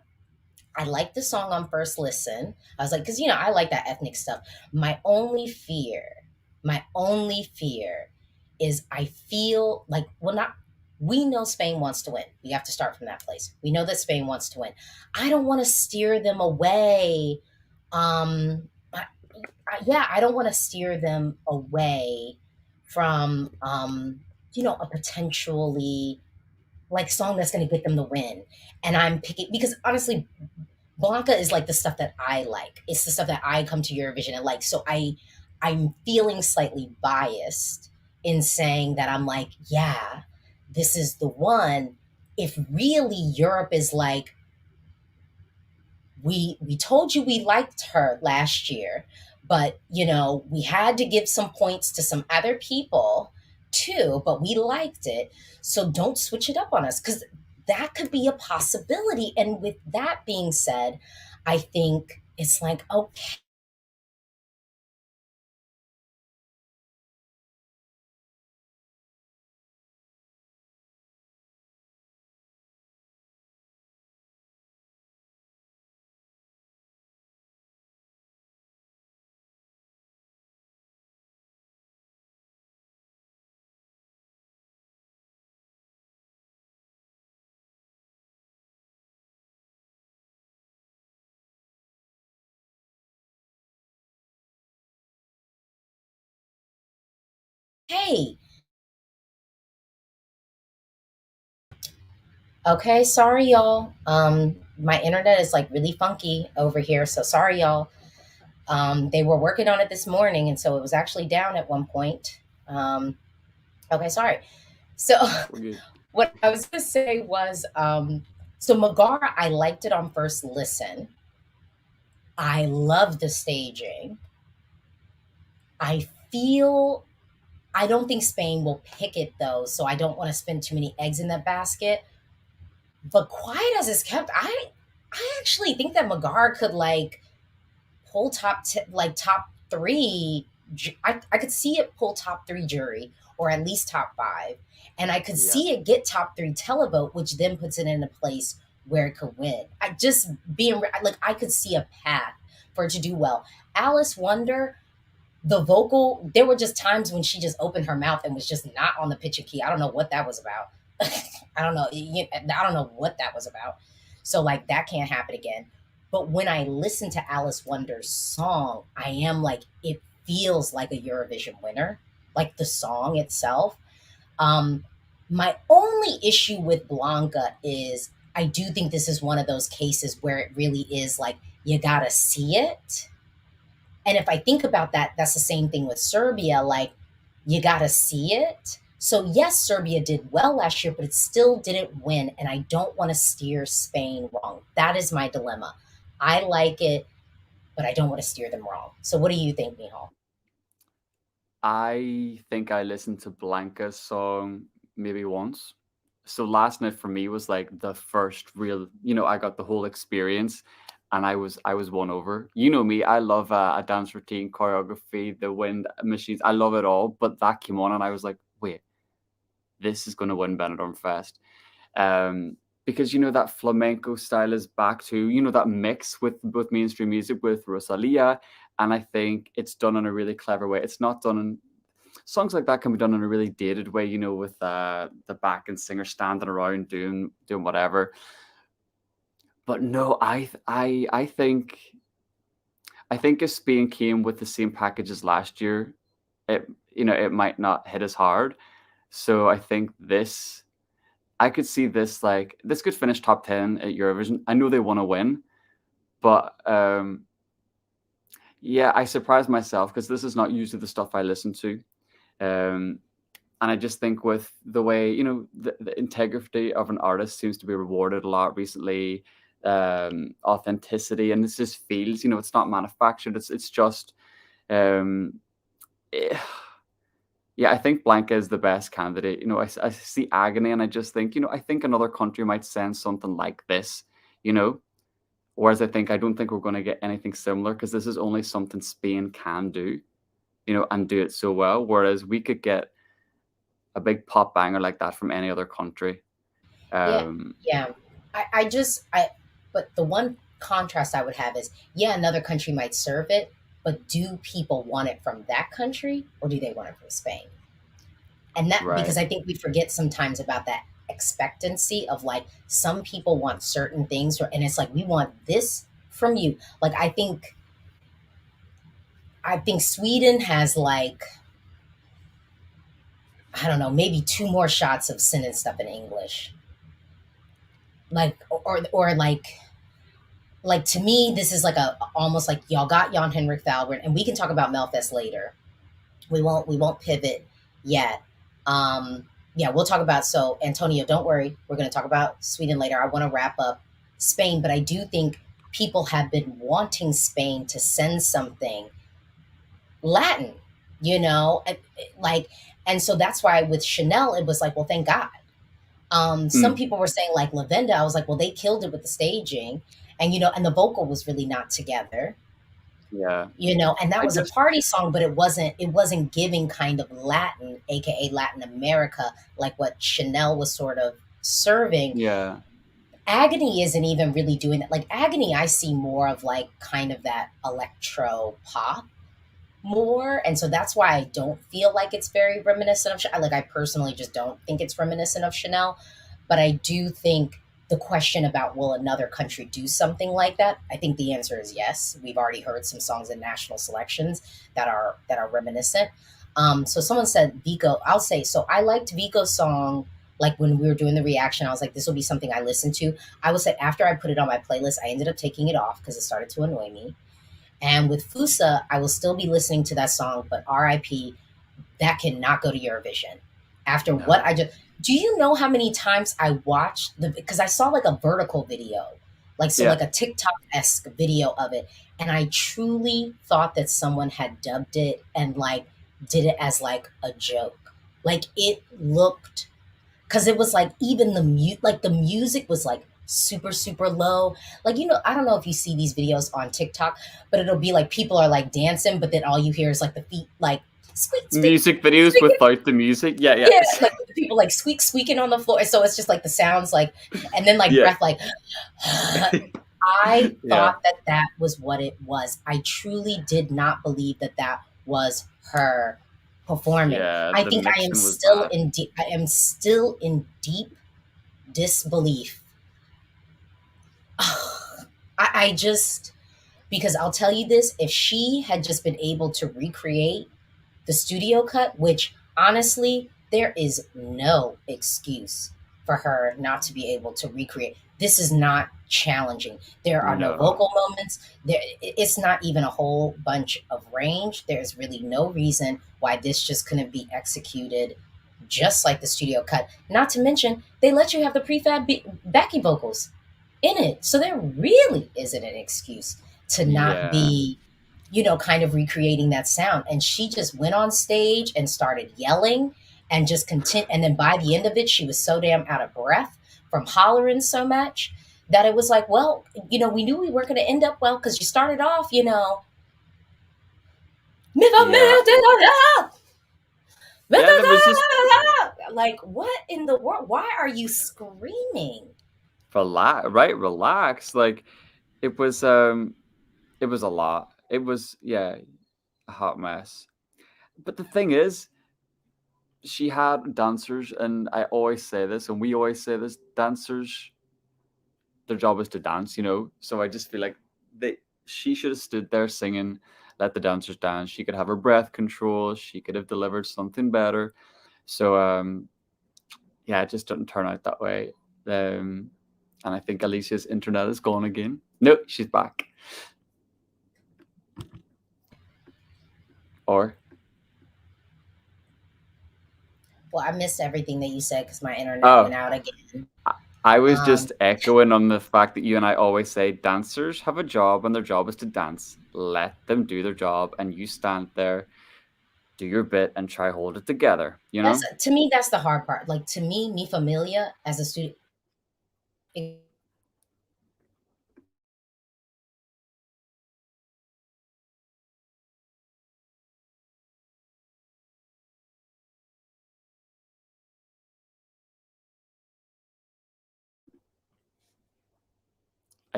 I like the song on first listen. I was like, because I like that ethnic stuff. My only fear is I feel like not. We know Spain wants to win. We have to start from that place. We know that Spain wants to win. I don't want to steer them away. Yeah, I don't want to steer them away from a potentially like song that's going to get them the win. And I'm picking because honestly, Blanca is like the stuff that I like. It's the stuff that I come to Eurovision and like. So I'm feeling slightly biased in saying that I'm like, yeah, this is the one. If really Europe is like, we told you we liked her last year, but we had to give some points to some other people too, but we liked it. So don't switch it up on us because that could be a possibility. And with that being said, I think it's like, okay. Hey, okay, sorry y'all. My internet is like really funky over here, so sorry y'all. They were working on it this morning, and so it was actually down at one point. Okay, sorry. So We're good. what I was going to say was, so Megara, I liked it on first listen. I love the staging. I feel I don't think Spain will pick it though, so I don't want to spend too many eggs in that basket. But quiet as it's kept, I actually think that Megara could like pull like top three. I could see it pull top three jury or at least top five, and I could Yeah. see it get top three televote, which then puts it in a place where it could win. I just being like I could see a path for it to do well. Alice Wonder, the vocal, there were just times when she just opened her mouth and was just not on the pitch and key. I don't know what that was about. I don't know. I don't know what that was about. So like that can't happen again. But when I listen to Alice Wonder's song, I am like, it feels like a Eurovision winner, like the song itself. Um, my only issue with Blanca is I do think this is one of those cases where it really is like you gotta see it. And if I think about that, that's the same thing with Serbia. Like, you got to see it. So, yes, Serbia did well last year, but it still didn't win. And I don't want to steer Spain wrong. That is my dilemma. I like it, but I don't want to steer them wrong. So, what do you think, Mihal? I think I listened to Blanca's song maybe once. So last night for me was like the first real, I got the whole experience. and I was won over. You know me, I love a dance routine, choreography, the wind machines. I love it all. But that came on, and I was like, wait, this is going to win Benidorm Fest. Um, because that flamenco style is back to that mix with mainstream music with Rosalia, and I think it's done in a really clever way. It's not done in songs like that can be done in a really dated way, with the back and singer standing around doing whatever. But no, I think if Spain came with the same package as last year, it might not hit as hard. So I think I could see this could finish top 10 at Eurovision. I know they want to win, but yeah, I surprised myself because this is not usually the stuff I listen to. Um, and I just think with the way, the integrity of an artist seems to be rewarded a lot recently, authenticity, and this just feels, it's not manufactured. It's just, um, eh, yeah, I think Blanca is the best candidate. I see Agony, and I just think, I think another country might send something like this, you know, whereas I don't think we're going to get anything similar because this is only something Spain can do, and do it so well. Whereas we could get a big pop banger like that from any other country. Yeah, Um, yeah. But the one contrast I would have is, yeah, another country might serve it, but do people want it from that country or do they want it from Spain? And that, because right. I think we forget sometimes about that expectancy of like, some people want certain things, and it's like, we want this from you. Like, I think Sweden has like, I don't know, maybe two more shots of sending stuff in English. Like, or like to me, this is like a almost like y'all got Jan Henrik Thalgren, and we can talk about Melfest later. We won't pivot yet. Yeah, we'll talk about, so Antonio, don't worry, we're going to talk about Sweden later. I want to wrap up Spain, but I do think people have been wanting Spain to send something Latin, like, and so that's why with Chanel it was like, well, thank God. Some Hmm. people were saying like Lavenda. I was like, well, they killed it with the staging, and the vocal was really not together. Yeah. And that I was a just party song, but it wasn't giving kind of Latin, aka Latin America, like what Chanel was sort of serving. yeah. Agony isn't even really doing that. Like Agony, I see more of like kind of that electro pop more, and so that's why I don't feel like it's very reminiscent of like, I personally just don't think it's reminiscent of Chanel, but I do think the question about will another country do something like that, I think the answer is yes. We've already heard some songs in national selections that are reminiscent. So someone said Vico. I'll say, so I liked Vico's song. Like when we were doing the reaction, I was like, this will be something I listen to. I would say after I put it on my playlist, I ended up taking it off because it started to annoy me. And with Fusa, I will still be listening to that song, but RIP, that cannot go to Eurovision. After what I No. just, do you know how many times I watched because I saw like a vertical video, like, so Yeah. like a TikTok esque video of it. And I truly thought that someone had dubbed it and like did it as like a joke. Like it looked, because it was like even the music was like super super low. Like, I don't know if you see these videos on TikTok, but it'll be like people are like dancing, but then all you hear is like the feet like squeak squeak Music videos squeaking. without the music. Yeah, yeah. Yeah, like the people like squeak squeaking on the floor, so it's just like the sounds like, and then like Yeah. breath like. I Yeah. thought that that was what it was. I truly did not believe that that was her performing. Yeah. I The think I am mixing was still bad. in deep. I am still in deep disbelief. I just, because I'll tell you this: if she had just been able to recreate the studio cut, which honestly, there is no excuse for her not to be able to recreate. This is not challenging. There are no No. vocal moments. It's not even a whole bunch of range. There's really no reason why this just couldn't be executed just like the studio cut. Not to mention, they let you have the backing vocals in it. So there really isn't an excuse to not Yeah. be, kind of recreating that sound. And she just went on stage and started yelling and just continue. And then by the end of it, she was so damn out of breath from hollering so much that it was like, well, we knew we weren't going to end up well because you started off, Yeah. Yeah, there was just like, what in the world? Why are you screaming? relax. Like it was it was a lot. It was, yeah, a hot mess. But the thing is, she had dancers, and I always say this, and we always say this, dancers, their job is to dance, you know. So I just feel like she should have stood there singing, let the dancers dance. She could have her breath control. She could have delivered something better. So yeah, it just didn't turn out that way. And I think Alicia's internet is gone again. No, she's back. Or Well, I missed everything that you said because my internet oh, went out again. I was Um, just echoing on the fact that you and I always say dancers have a job and their job is to dance. Let them do their job, and you stand there, do your bit, and try hold it together. You that's know. to me, that's the hard part. Like to me, Mi Familia as a student, it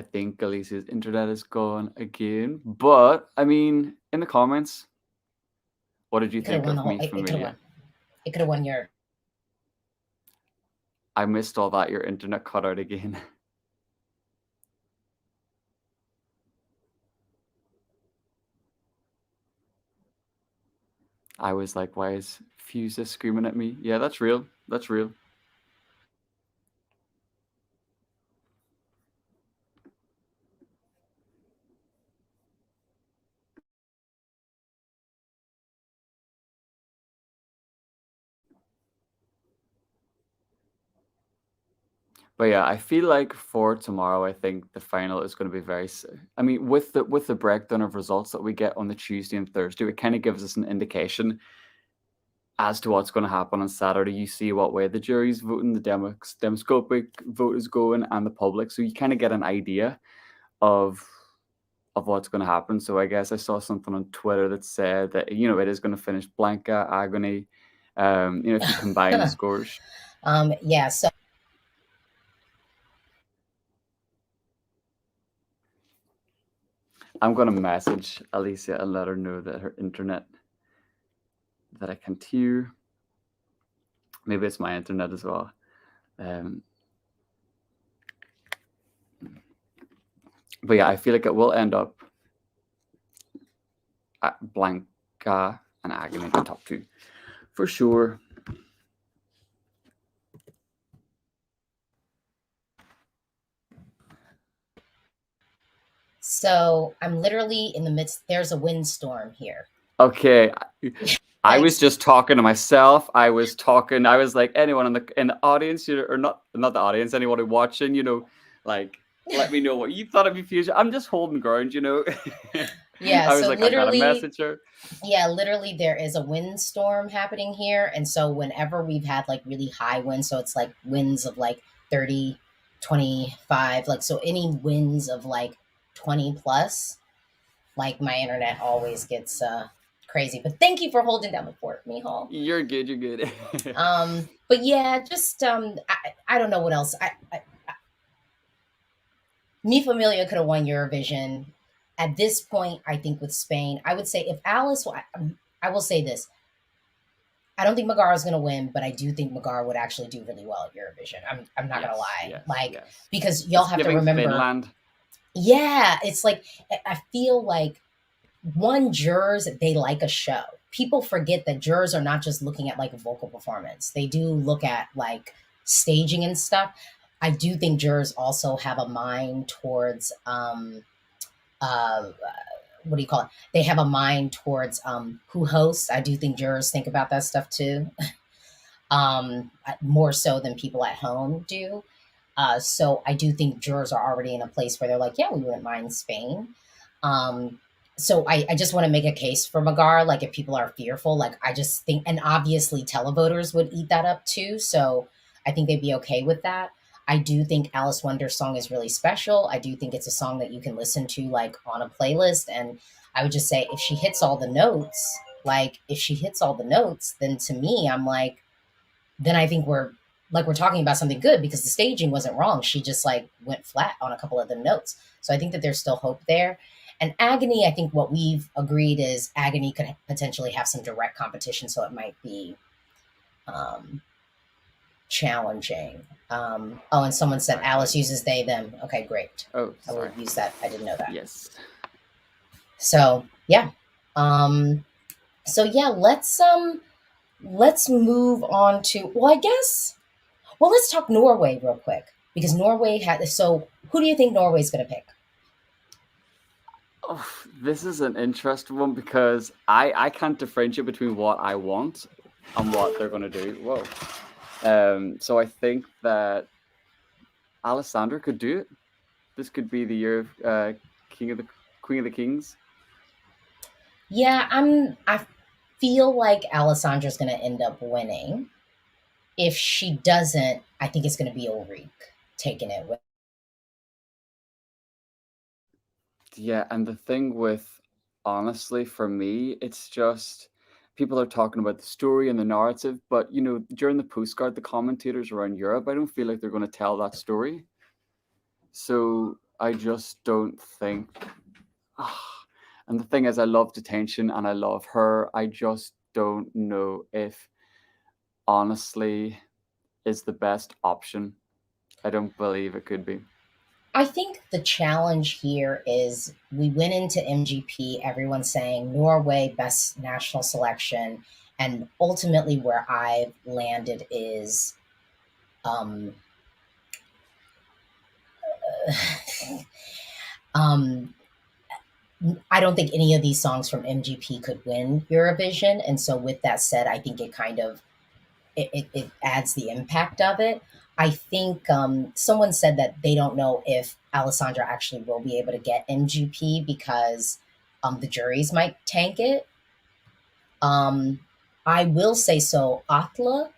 I think Alicia's internet is gone again. But I mean, in the comments, what did you could have think won the of whole. Me It could have Familia? won. It could have won your. I missed all that. Your internet cut out again. I was like, why is Fusa screaming at me? Yeah, that's real. That's real. But yeah, I feel like for tomorrow, I think the final is going to be I mean, with the breakdown of results that we get on the Tuesday and Thursday, it kind of gives us an indication as to what's going to happen on Saturday. You see what way the jury's voting, the demoscopic vote is going, and the public. So you kind of get an idea of what's going to happen. So I guess I saw something on Twitter that said that it is going to finish Blanca, Agony. If you combine the scores, Yeah. So I'm going to message Alicia and let her know that her internet that I can't hear. Maybe it's my internet as well. Um, but yeah, I feel like it will end up at Blanca and Agony in the top two for sure. so I'm literally in the midst. There's a windstorm here. Okay, I Like was just talking to myself. I was like, anyone in the audience, or not the audience, anyone who watching, like, let me know what you thought of me, Fusion. I'm just holding ground, yeah. I was So like, I got a literally, message her. yeah, literally there is a windstorm happening here. And so whenever we've had like really high winds, so it's like winds of like 30, 25, like so any winds of like 20 plus, like my internet always gets crazy. But thank you for holding down the fort, Mihal. You're good. You're good. But yeah, just I don't know what else. Mi Familia could have won Eurovision. At this point, I think with Spain, I would say if Alice, I will say this: I don't think Magar is going to win, but I do think Magar would actually do really well at Eurovision. I'm not going to Yes. lie, Yes. like Yes. because y'all It's have to giving remember. Finland. Yeah, it's like I feel like jurors, they like a show. People forget that jurors are not just looking at like vocal performance; they do look at like staging and stuff. I do think jurors also have a mind towards uh, what do you call it? They have a mind towards who hosts. I do think jurors think about that stuff too, more so than people at home do. So I do think jurors are already in a place where they're like, yeah, we wouldn't mind Spain. Um, so I just want to make a case for Magar. Like if people are fearful, like I just think, and obviously televoters would eat that up too. So I think they'd be okay with that. I do think Alice Wonder's song is really special. I do think it's a song that you can listen to like on a playlist. And I would just say if she hits all the notes, then to me, I'm like, then I think we're talking about something good because the staging wasn't wrong. She just like went flat on a couple of the notes. So I think that there's still hope there. And Agony, I think what we've agreed is Agony could potentially have some direct competition, so it might be um, challenging. Oh, and someone said Alice uses they them. Okay, great. Oh, I will sorry. use that. I didn't know that. Yes. So yeah. Um, so yeah, let's move on to, well, I guess, well, let's talk Norway real quick because Norway had, so who do you think Norway's going to pick? Oh, this is an interesting one because I can't differentiate between what I want and what they're going to do. Whoa. So I think that Alessandra could do it. This could be the year of King of the Queen of the Kings. Yeah, I feel like Alessandra's going to end up winning. If she doesn't, I think it's going to be Ulrike taking it with. Yeah, and the thing with, honestly, for me, it's just people are talking about the story and the narrative, but during the postcard, the commentators around Europe, I don't feel like they're going to tell that story. So I just don't think. Ah, and the thing is, I love Detention and I love her. I just don't know if honestly is the best option. I don't believe it could be. I think the challenge here is we went into MGP, everyone saying Norway, best national selection. And ultimately, where I've landed is um, um, I don't think any of these songs from MGP could win Eurovision. And so, with that said, I think it kind of it adds the impact of it. I think someone said that they don't know if Alessandra actually will be able to get MGP because the juries might tank it. Um, I will say so. Atla,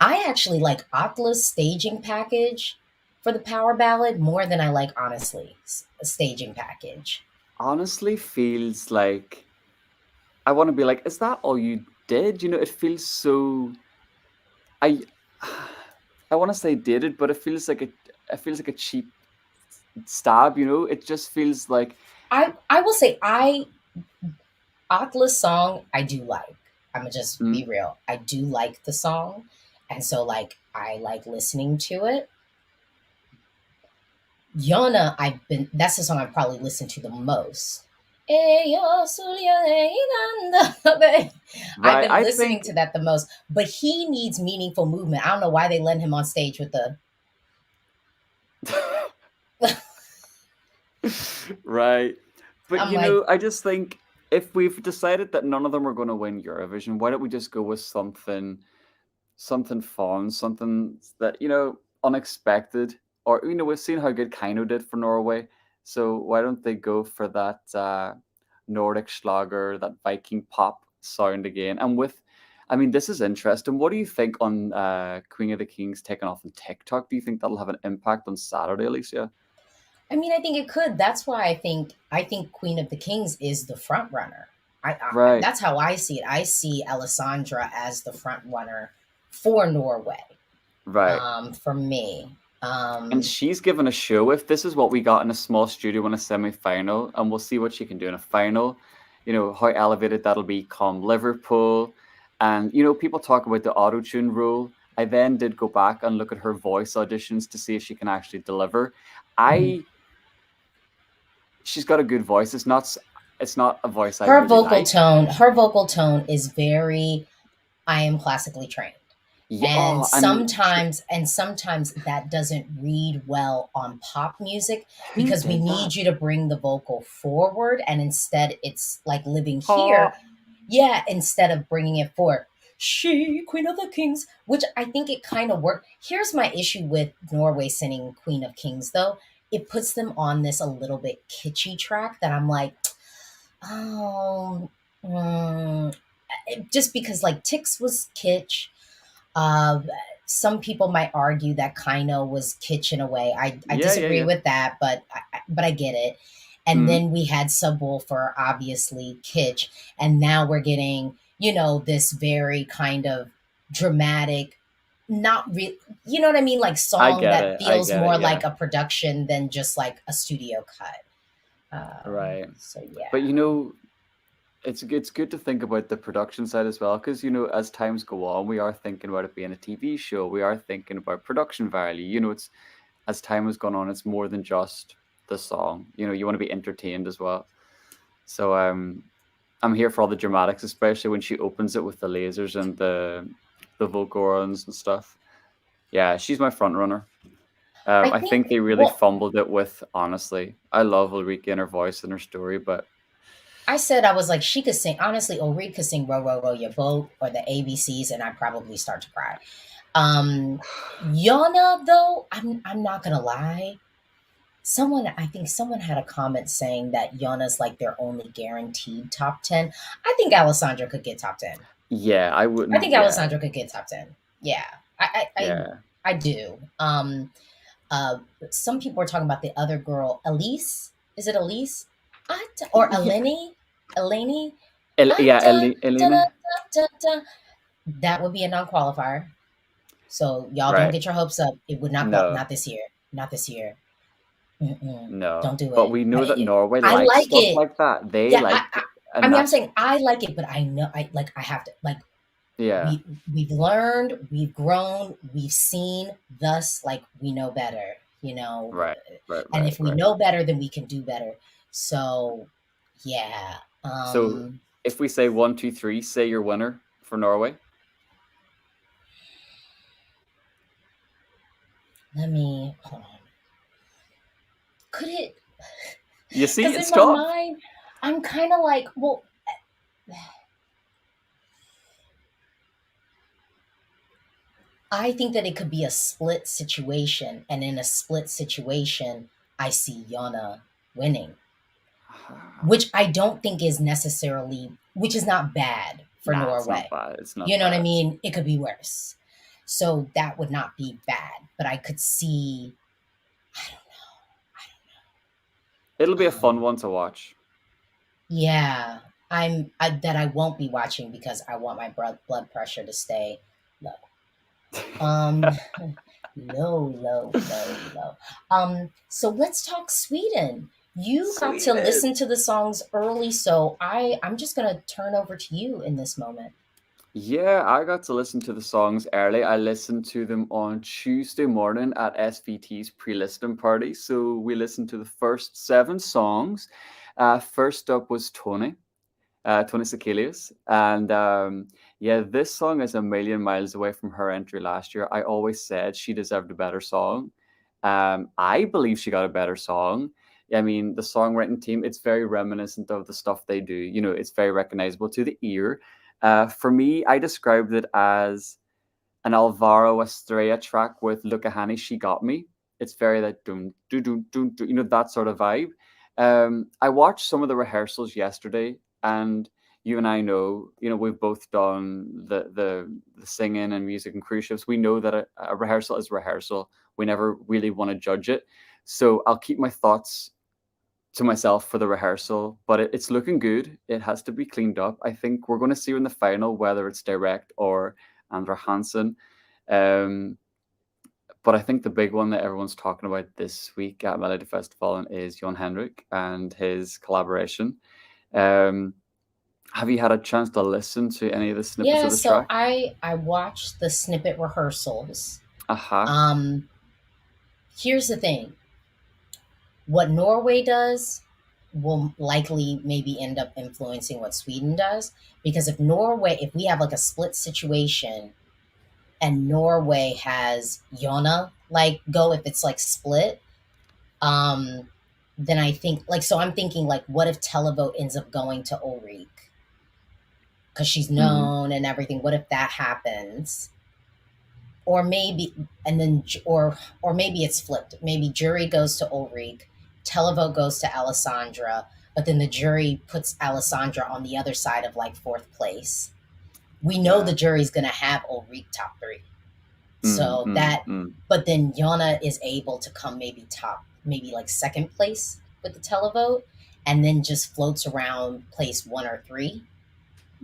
I actually like Atla's staging package for the power ballad more than I like honestly staging package. Honestly, feels like I want to be like, is that all you did? It feels so. I I want to say dated, but it feels like a cheap stab. It just feels like. I will say I Atla's song I do like. I'm gonna just Mm, be real. I do like the song, and so like I like listening to it. Yona, that's the song I've probably listened to the most. I've right, been I listening think. to that the most, but he needs meaningful movement. I don't know why they let him on stage with the. Right. But I'm like, I just think if we've decided that none of them are going to win Eurovision, why don't we just go with something fun, something that, unexpected, or we've seen how good Kino did for Norway. So why don't they go for that Nordic Schlager, that Viking pop sound again? And I mean, this is interesting. What do you think on Queen of the Kings taking off on TikTok? Do you think that'll have an impact on Saturday, Alicia? I mean, I think it could. That's why I think Queen of the Kings is the front runner. Right. That's how I see it. I see Alessandra as the front runner for Norway. Right. For me, And she's given a show. If this is what we got in a small studio in a semi-final, and we'll see what she can do in a final, how elevated that'll be come Liverpool. And, people talk about the auto-tune rule. I then did go back and look at her voice auditions to see if she can actually deliver. mhm. She's got a good voice. It's not a voice I really like. Her vocal tone is very. I am classically trained. Yeah, And oh, and sometimes that doesn't read well on pop music who because we did that? need you to bring the vocal forward and instead it's like living Oh, here. Yeah, instead of bringing it forward. She, Queen of the Kings, which I think it kind of worked. Here's my issue with Norway singing Queen of Kings, though. It puts them on this a little bit kitschy track that I'm like, oh, mm, just because like Tix was kitsch, uh, some people might argue that Kaino was kitsch in a way. I Yeah, yeah, disagree yeah. with that, but I get it. And Hmm. then we had Subwoofer, obviously kitsch, and now we're getting, you know, this very kind of dramatic, not real, you know what I mean, like I song get that it. I feels get it. more Yeah. like a production than just like a studio cut. Right. So yeah. But it's good to think about the production side as well, because as times go on, we are thinking about it being a TV show. We are thinking about production value. It's as time has gone on, it's more than just the song. You want to be entertained as well. So I'm here for all the dramatics, especially when she opens it with the lasers and the vocal runs and stuff. Yeah, she's my front runner. I I think think, they really well, fumbled it with, honestly. I love Ulrike and her voice and her story, but I said I was like, she could sing. Honestly, Ori could sing "Row Row Row Your Boat" or the ABCs, and I'd probably start to cry. Yana, though, I'm not gonna lie. I think someone had a comment saying that Yana's like their only guaranteed top 10. I think Alessandra could get top 10. yeah, I I wouldn't. think Yeah, Alessandra could get top 10. Yeah, I, I, I, yeah, I do. Uh, some people are talking about the other girl, Elise. Is it Elise? Or yeah. Eleni? Eleni? Yeah, Da, da, Elena. da, da. That would be a non-qualifier. So y'all don't Right. get your hopes up. It would not No, not this year. Not this year. Mm-mm. no. Don't do But it. we know that Norway I likes like stuff it. like that. They Yeah, like, I and mean, I'm that's, saying I like it, but I know I have to like yeah, we've learned, we've grown, we've seen, thus like we know better, you know. right, right, And right, if we right. know better, then we can do better. So yeah. So if we say one, two, three, say your winner for Norway. Let me hold on. Could it, You see, because it's in my tough. mind, I'm kind of like, well, I think that it could be a split situation, and in a split situation, I see Yana winning, which I don't think is necessarily, which is not bad for Nah, it's not Norway. bad. It's You not know what I bad. mean? It could be worse. So that would not be bad, but I could see, I It'll be a don't know. fun one to watch. Yeah, that I won't be watching because I want my blood pressure to stay low. Um, low, low, low, low. So let's talk Sweden. You got to Sweden. listen to the songs early, so I'm just gonna turn over to you in this moment. Yeah, I got to listen to the songs early. I listened to them on Tuesday morning at SVT's pre-listening party. So we listened to the first 7 songs. First up was Tony Sekelius. And yeah, this song is a million miles away from her entry last year. I always said she deserved a better song. I believe she got a better song. I mean, the songwriting team, it's very reminiscent of the stuff they do. It's very recognizable to the ear. For me, I described it as an Alvaro Estrella track with Luca Hani, She Got Me. It's very like doom, doo, doo, doo, doo, that sort of vibe. I watched some of the rehearsals yesterday, and you and I know, we've both done the singing and music and cruise ships. We know that a rehearsal is a rehearsal. We never really want to judge it. So I'll keep my thoughts to myself for the rehearsal, but it's looking good. It has to be cleaned up. I think we're going to see in the final whether it's direct or Andra Hansen. Um, but I think the big one that everyone's talking about this week at Melodifestivalen is Jon Henrik and his collaboration. Um, have you had a chance to listen to any of the snippets Yeah, of the so track? I watched the snippet rehearsals. Aha. Um, Here's the thing. What Norway does will likely maybe end up influencing what Sweden does, because if we have like a split situation and Norway has Jona like go, if it's like split, um then I think like, so I'm thinking like, what if Televote ends up going to Ulrich because she's Hmm. known and everything? What if that happens? Or maybe, and then or maybe it's flipped. Maybe jury goes to Ulrich, Televote goes to Alessandra, but then the jury puts Alessandra on the other side of like fourth place. We know Yeah. the jury's gonna have Ulrich top three. Mm, So mm, that, mm. but then Yana is able to come maybe top, maybe like second place with the televote, and then just floats around place one or three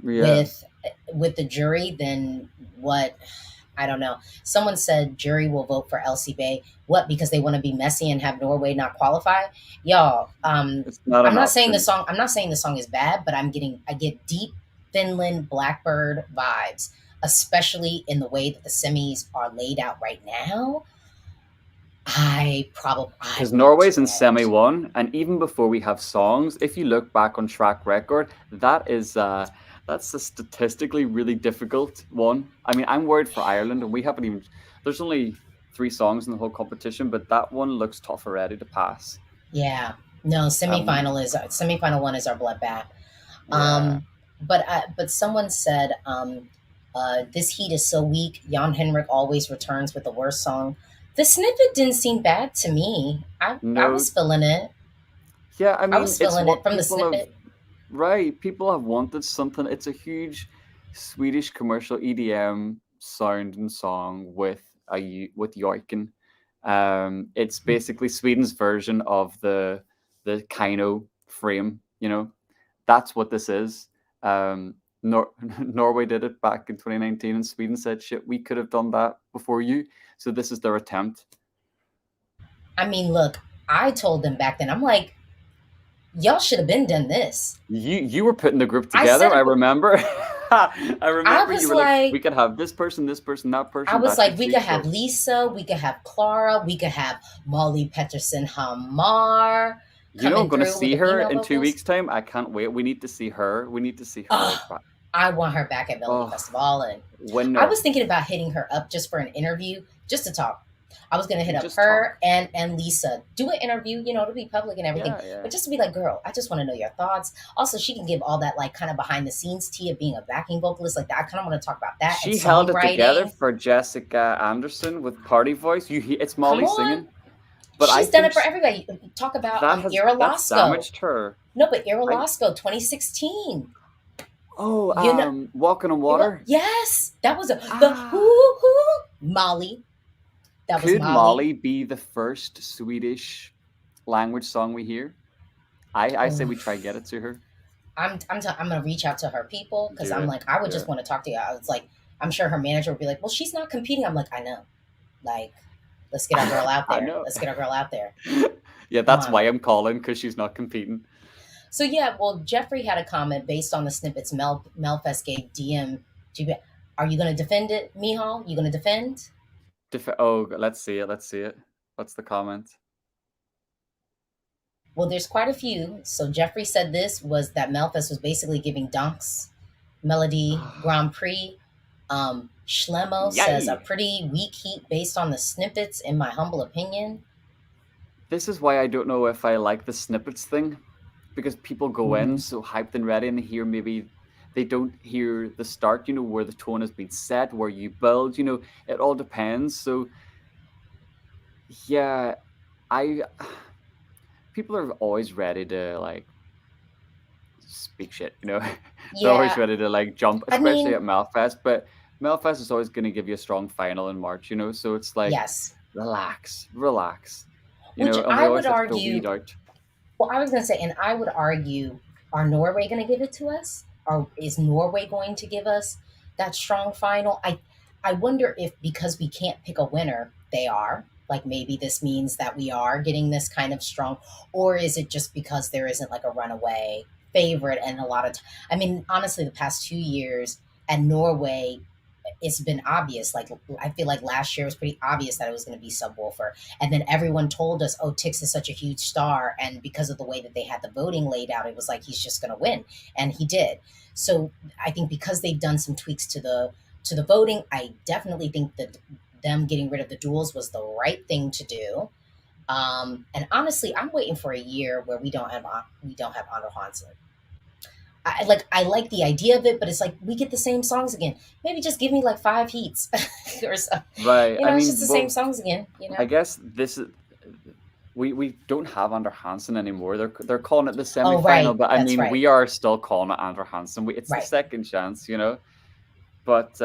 Yeah. with the jury. Then what? I don't know. Someone said jury will vote for Elsie Bay. What? Because they want to be messy and have Norway not qualify? Y'all, It's not I'm an not saying the option. song. I'm not saying the song is bad, but I get deep Finland Blackbird vibes, especially in the way that the semis are laid out right now. I Because want Norway's in semi Red. one, and even before we have songs, if you look back on track record, that's a statistically really difficult one. I mean, I'm worried for Ireland, and we haven't even. There's only 3 songs in the whole competition, but that one looks tough already to pass. Yeah, no, Um, semifinal one is our bloodbath. yeah, Um, but someone said, this heat is so weak. Jan Henrik always returns with the worst song. The snippet didn't seem bad to me. I no, was feeling it. yeah. I I mean, was it's feeling it what from the people have. snippet. Right, people have wanted something. It's a huge Swedish commercial EDM sound and song with with Jörgen. It's basically Sweden's version of the Kino frame. That's what this is. Norway did it back in 2019, and Sweden said, "Shit, we could have done that before you." So this is their attempt. I mean, look, I told them back then. I'm like, y'all should have been done this. You were putting the group I together. said I it. remember. I I remember you was were like, we like, could have this person, that I person. was That like, should we suit could have you. Lisa, we could have Clara, we could have Molly Petterson Hamar You know, I'm coming going to through with see the her female in two vocals. weeks' time. I can't wait. We need to see her. We need to see her Oh, back. I want her back at Oh, Melodifestivalen. I winner. was thinking about hitting her up just for an interview, just to talk. I was gonna hit You up just talk. her and Lisa, do an interview, to be public and everything, Yeah, yeah. but just to be like, girl, I just want to know your thoughts. Also, she can give all that like kind of behind the scenes tea of being a backing vocalist, like that. I kind of want to talk about that and She held it together songwriting. for Jessica Anderson with Party Voice. It's Come Molly on, singing, but I she's done think it for everybody. Talk about Ira that's Lasco. damaged her. No, but Ira I Lasco, 2016. Oh, You know, Walking on Water. yes, that was the Ah. whoo hoo Molly. That was Could Molly. Molly be the first Swedish language song we hear? I say we try get it Oof. to her. I'm gonna reach out to her people because Do I'm it. like, I would Do just it. want to talk to you. I was like, I'm sure her manager would be like, well, she's not competing. I'm like, I know. Like, let's get our girl out I there. know. Let's get our girl out there. Yeah, Come that's on. why I'm calling, because she's not competing. So yeah, well, Jeffrey had a comment based on the snippets Melfest gave DM. Are you gonna defend it, Mihal? You gonna defend? Oh, let's see it. Let's see it. What's the comment? Well, there's quite a few. So Jeffrey said this was that Melfest was basically giving Dunks Melody Grand Prix. Schlemo says a Yay! pretty weak heat based on the snippets, in my humble opinion. This is why I don't know if I like the snippets thing, because people go in Mm-hmm. so hyped and ready, and hear maybe they don't hear the start. Where the tone has been set, where you build. It all depends. So yeah, I people are always ready to like speak shit. They're always Yeah, ready to like jump, I especially mean, at Malfest. But Malfest is always going to give you a strong final in March. So it's like yes. relax, relax. Which And we I always would have to weed argue, out. well, I was going to say, and I would argue, are Norway going to give it to us? Or is Norway going to give us that strong final? I wonder if because we can't pick a winner, they are. Like maybe this means that we are getting this kind of strong, or is it just because there isn't like a runaway favorite? And a lot of, I mean, honestly, the past 2 years and Norway, it's been obvious. Like I feel like last year was pretty obvious that it was going to be Subwoofer, and then everyone told us, "Oh, Tix is such a huge star," and because of the way that they had the voting laid out, it was like he's just going to win, and he did. So I think because they've done some tweaks to the voting, I definitely think that them getting rid of the duels was the right thing to do. And honestly, I'm waiting for a year where we don't have Andre Hansen. I like the idea of it, but it's like we get the same songs again. Maybe just give me like 5 heats or so. Right. I It's just mean, the same well, songs again. I guess this is we don't have Ander Hansen anymore. They're calling it the Oh, semi-final, right, but I that's mean, right, we are still calling it Ander Hansen. It's the right. second chance. But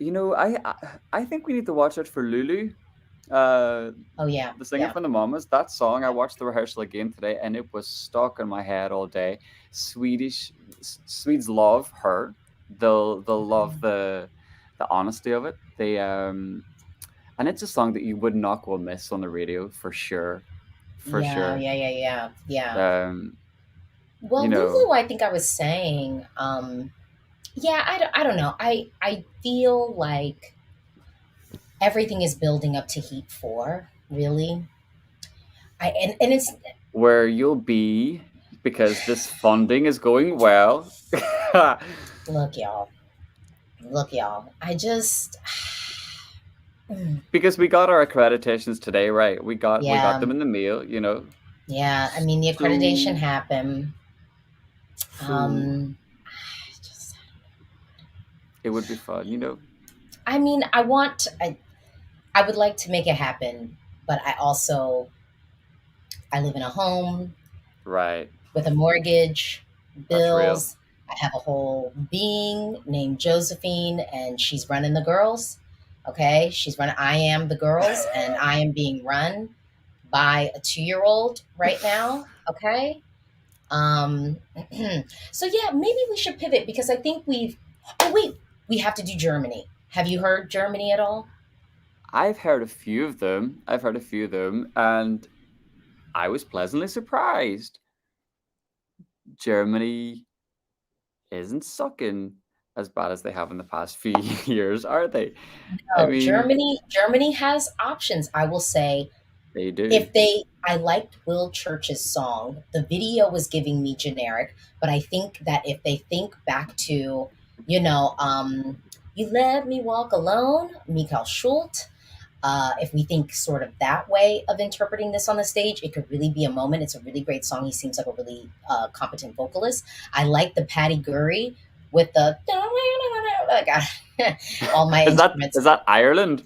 I think we need to watch it for Lulu. Uh, Oh yeah, the singer yeah, from the Mamas. That song, I yeah. watched the rehearsal again today, and it was stuck in my head all day. Swedes love her. They'll love the honesty of it. And it's a song that you would not go miss on the radio for sure, for Yeah, sure. yeah, yeah, yeah, yeah. Um, you Well, know, Lulu, I think I was saying, yeah, I don't know. I feel like everything is building up to Heat 4, really. And it's where you'll be because this funding is going well. look, y'all. Look, y'all. I just Because we got our accreditations today, right? We got yeah, them in the mail. yeah. I mean, the accreditation So happened. so I just it would be fun. I mean, I would like to make it happen, but I live in a home Right. with a mortgage, That's real. bills. I have a whole being named Josephine, and she's running the girls. Okay, she's running. I am the girls, and I am being run by a 2 year old right now. Okay. Um, so yeah, maybe we should pivot because I think we've. Oh wait, we have to do Germany. Have you heard Germany at all? I've heard a few of them. I've heard a few of them, and I was pleasantly surprised. Germany isn't sucking as bad as they have in the past few years, are they? I Oh, mean, Germany has options. I will say they do. if they I liked Will Church's song. The video was giving me generic, but I think that if they think back to, you know, You Let Me Walk Alone, Michael Schult, if we think sort of that way of interpreting this on the stage, it could really be a moment. It's a really great song. He seems like a really competent vocalist. I like the Patty Gurry with the like all my Is that instruments. is that Ireland?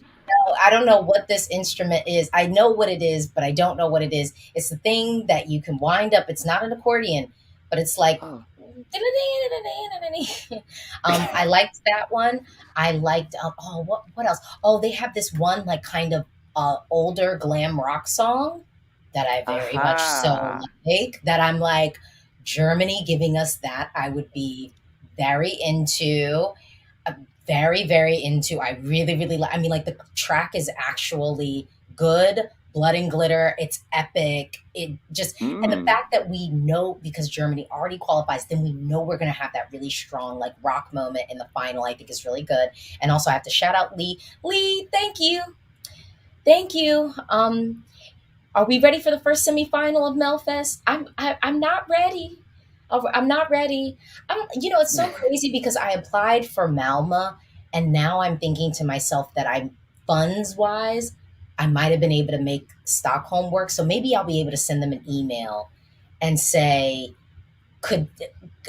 I don't know what this instrument is. I know what it is, but I don't know what it is. It's the thing that you can wind up. It's not an accordion, but it's like. Oh. I liked that one. I liked oh what else? Oh, they have this one like kind of older glam rock song that I very much so Aha. like. That I'm like Germany giving us that. I would be very into very into. I really really I mean like the track is actually good. Blood and glitter, it's epic. It just and the Mm. fact that we know because Germany already qualifies, then we know we're going to have that really strong like rock moment in the final. I think is really good. And also I have to shout out Lee. Lee, thank you. Thank you. Are we ready for the first semifinal of Melfest? I'm not ready. I'm not ready. It's so crazy because I applied for Malma, and now I'm thinking to myself that I'm funds wise, I might have been able to make Stockholm work. So maybe I'll be able to send them an email and say, could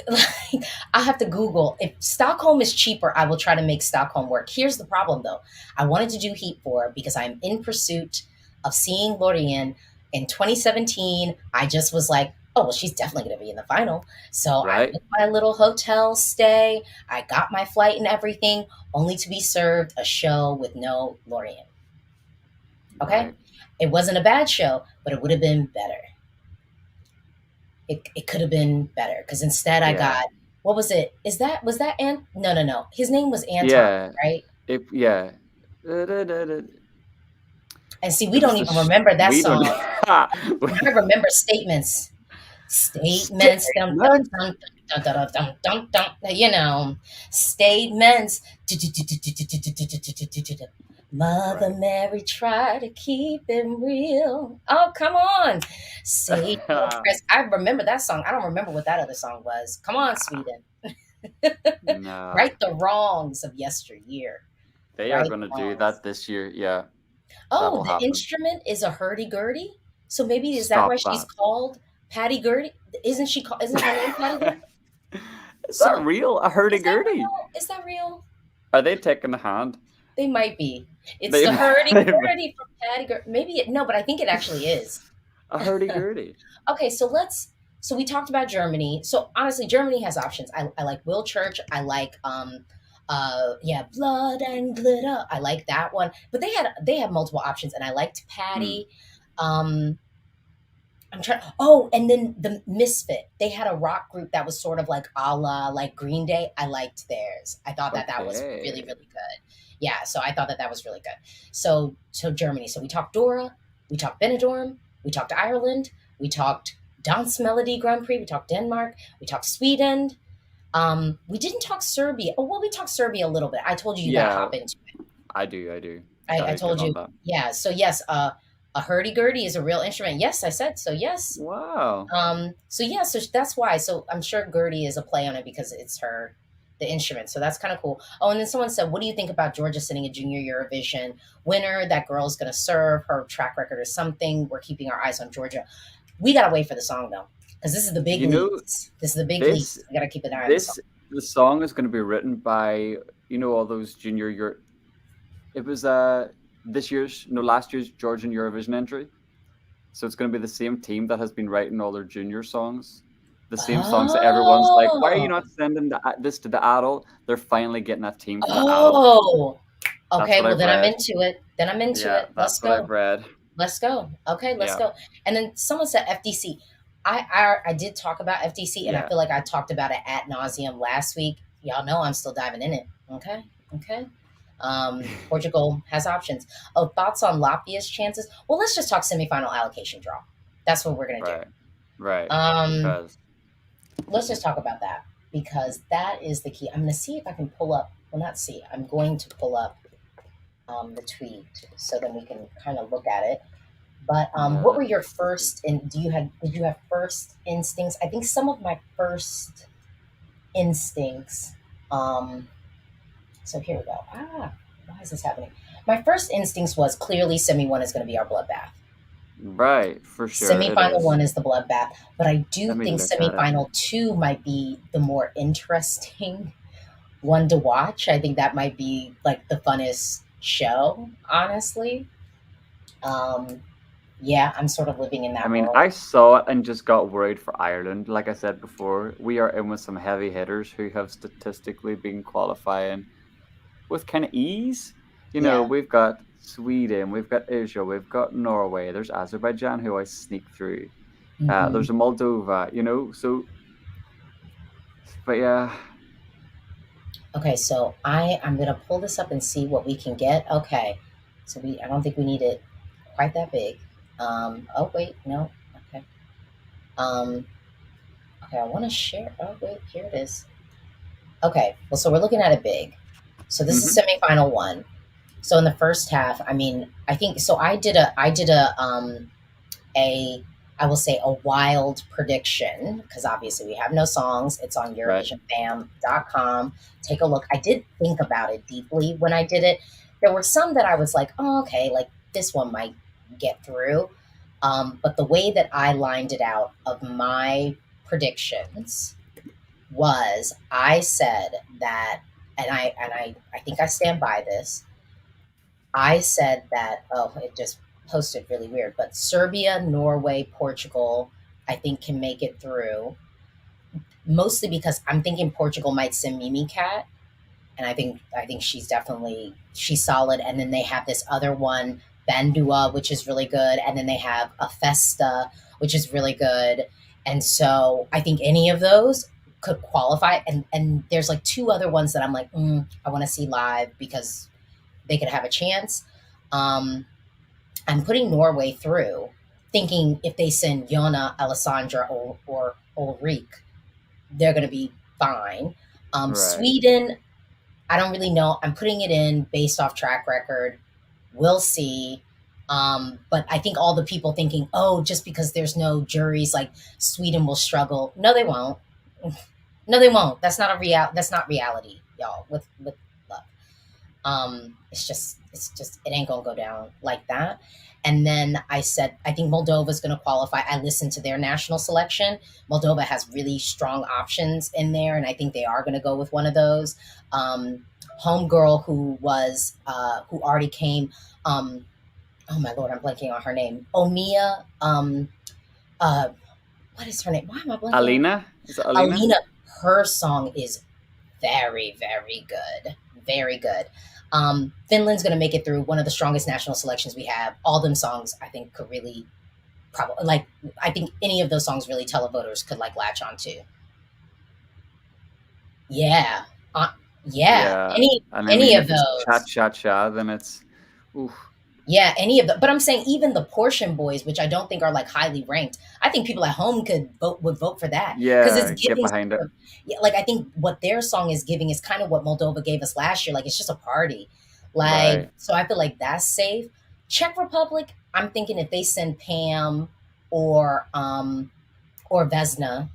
like I have to Google if Stockholm is cheaper. I will try to make Stockholm work. Here's the problem, though. I wanted to do Heat 4 because I'm in pursuit of seeing Lorien in 2017. I just was like, oh well, she's definitely going to be in the final. So I Right. booked my little hotel stay. I got my flight and everything, only to be served a show with no Lorien. Okay, Right. it wasn't a bad show, but it would have been better. It could have been better because instead I Yeah. got what was it? Was that no. His name was Anton, Yeah. right? Yeah. Da-da-da-da. And see, we It was don't the even remember that we don't song. I remember statements. Statements. Dum, dum, statement. dum, dum, dum, dum, dum, dum, statements. Mother Right. Mary tried to keep it real. Oh, come on. Say no press. I remember that song. I don't remember what that other song was. Come on, Sweden. No, Right the wrongs of yesteryear. they are Right gonna the do wrongs. that this year. Yeah, that Oh, will the happen. instrument is a hurdy-gurdy? So maybe is that why Stop she's that. called Patty Gurdy? Isn't her name Patty Gurdy? Is that So real? A is that hurdy-gurdy? real? Is that real? Are they taking the hand? They might be. It's They, the they hurdy-gurdy from Patty Gurdy. No, but I think it actually is. a hurdy-gurdy. Okay, so we talked about Germany. So honestly, Germany has options. I like Will Church. I like Yeah, Blood and Glitter. I like that one. But they had multiple options, and I liked Hmm. Patty. Um, I'm trying. Oh, and then the Misfit. They had a rock group that was sort of like a la like Green Day. I liked theirs. I thought that was really Okay. really good. Yeah, so I thought that was really good. So Germany. So we talked Dora, we talked Benidorm, we talked Ireland, we talked Dance Melody Grand Prix, we talked Denmark, we talked Sweden. We didn't talk Serbia. Oh well, we talked Serbia a little bit. I told you you got to Yeah, hop into it. I do. I do. I Gotta get told on you. that. Yeah. So yes, a hurdy-gurdy is a real instrument. Yes, I said so. Yes. Wow. So yeah, so that's why. So I'm sure Gertie is a play on it because it's the instrument. So that's kind of cool. Oh, and then someone said, "What do you think about Georgia sitting a Junior Eurovision winner? That girl's going to serve. Her track record is something. We're keeping our eyes on Georgia. We got to wait for the song though, because this is the big You know, leagues. This is the big this leagues. We got to keep an eye on the song. this the song is going to be written by all those junior Euro. It was this year's no last year's Georgian Eurovision entry. So it's going to be the same team that has been writing all their junior songs. The same songs that everyone's like, why are you Oh, not sending this to the adult? They're finally getting a team for the adult. oh. That's Okay, what well I've then I'm read. into it. Then I'm into Yeah, it. Let's that's what I've go. read. Let's go. Okay, let's Yeah, go. And then someone said FDC. I did talk about FDC, and I yeah. feel like I talked about it ad nauseum last week. Y'all know I'm still diving in it. Okay, okay. Portugal has options. Oh, thoughts on Latvia's chances? Well, let's just talk semifinal allocation draw. That's what we're gonna do. Right, right. Um, Because let's just talk about that because that is the key. I'm gonna see if I can pull up. Well, not see. I'm going to pull up the tweet so then we can kind of look at it. But what were your first and did you have first instincts? I think some of my first instincts. Um, so here we go. Why is this happening? My first instincts was clearly semi one is going to be our bloodbath. right, for sure it Semi-final is. one is the bloodbath, but I do Let me think look at it. semi-final two might be the more interesting one to watch. I think that might be like the funnest show, honestly. Um, yeah, I'm sort of living in I that mean, world. I saw it and just got worried for Ireland. Like I said before, we are in with some heavy hitters who have statistically been qualifying with kind of ease. Yeah. We've got Sweden, we've got Israel, we've got Norway, there's Azerbaijan who always sneak through. Hmm. There's a Moldova. So, but yeah, Okay, so I'm gonna pull this up and see what we can get. Okay, so I don't think we need it quite that big. Oh wait, no. Okay. Um, okay, I want to share. Oh wait, here it is. Okay, well, so we're looking at it big. So this is hmm semifinal one. So in the first half, I mean, I think so. I did a I will say a wild prediction because obviously we have no songs. It's on right, EurovisionFam.com. Take a look. I did think about it deeply when I did it. There were some that I was like, oh, okay, like this one might get through. But the way that I lined it out of my predictions was I said that, and I think I stand by this. I said that, oh, it just posted really weird, but Serbia, Norway, Portugal, I think can make it through. Mostly because I'm thinking Portugal might send Mimi Cat, and I think she's solid. And then they have this other one, Bandua, which is really good, and then they have a Festa, which is really good. And so I think any of those could qualify. And there's like two other ones that I'm like, I want to see live because they could have a chance. Um, I'm putting Norway through, thinking if they send Jona, Alessandra, or Ulrike, they're going to be fine. right. Sweden, I don't really know. I'm putting it in based off track record. We'll see. But I think all the people thinking, oh, just because there's no juries, like Sweden will struggle. No, they won't. No, they won't. That's not a real. That's not reality, y'all. With love. It's just it ain't gonna go down like that. And then I said I think Moldova's gonna qualify. I listened to their national selection. Moldova has really strong options in there, and I think they are gonna go with one of those. Homegirl who already came. Oh my lord, I'm blanking on her name. Omia. Uh, what is her name? Why am I blanking on? Alina, is it Alina? Alina. Her song is Very, very good. Very good. Finland's going to make it through, one of the strongest national selections we have. All them songs, I think, could really probably like. I think any of those songs really televoters could like latch on to. Yeah, uh, yeah. Yeah, and I Any mean, of if it's cha those. cha cha, then it's oof. Yeah, any of the. But I'm saying even the Portion Boys, which I don't think are like highly ranked. I think people at home would vote for that because it's Yeah, get giving behind sort it. of, yeah, like I think what their song is giving is kind of what Moldova gave us last year. Like it's just a party. Like Right. so, I feel like that's safe. Czech Republic, I'm thinking if they send Pam or Vesna,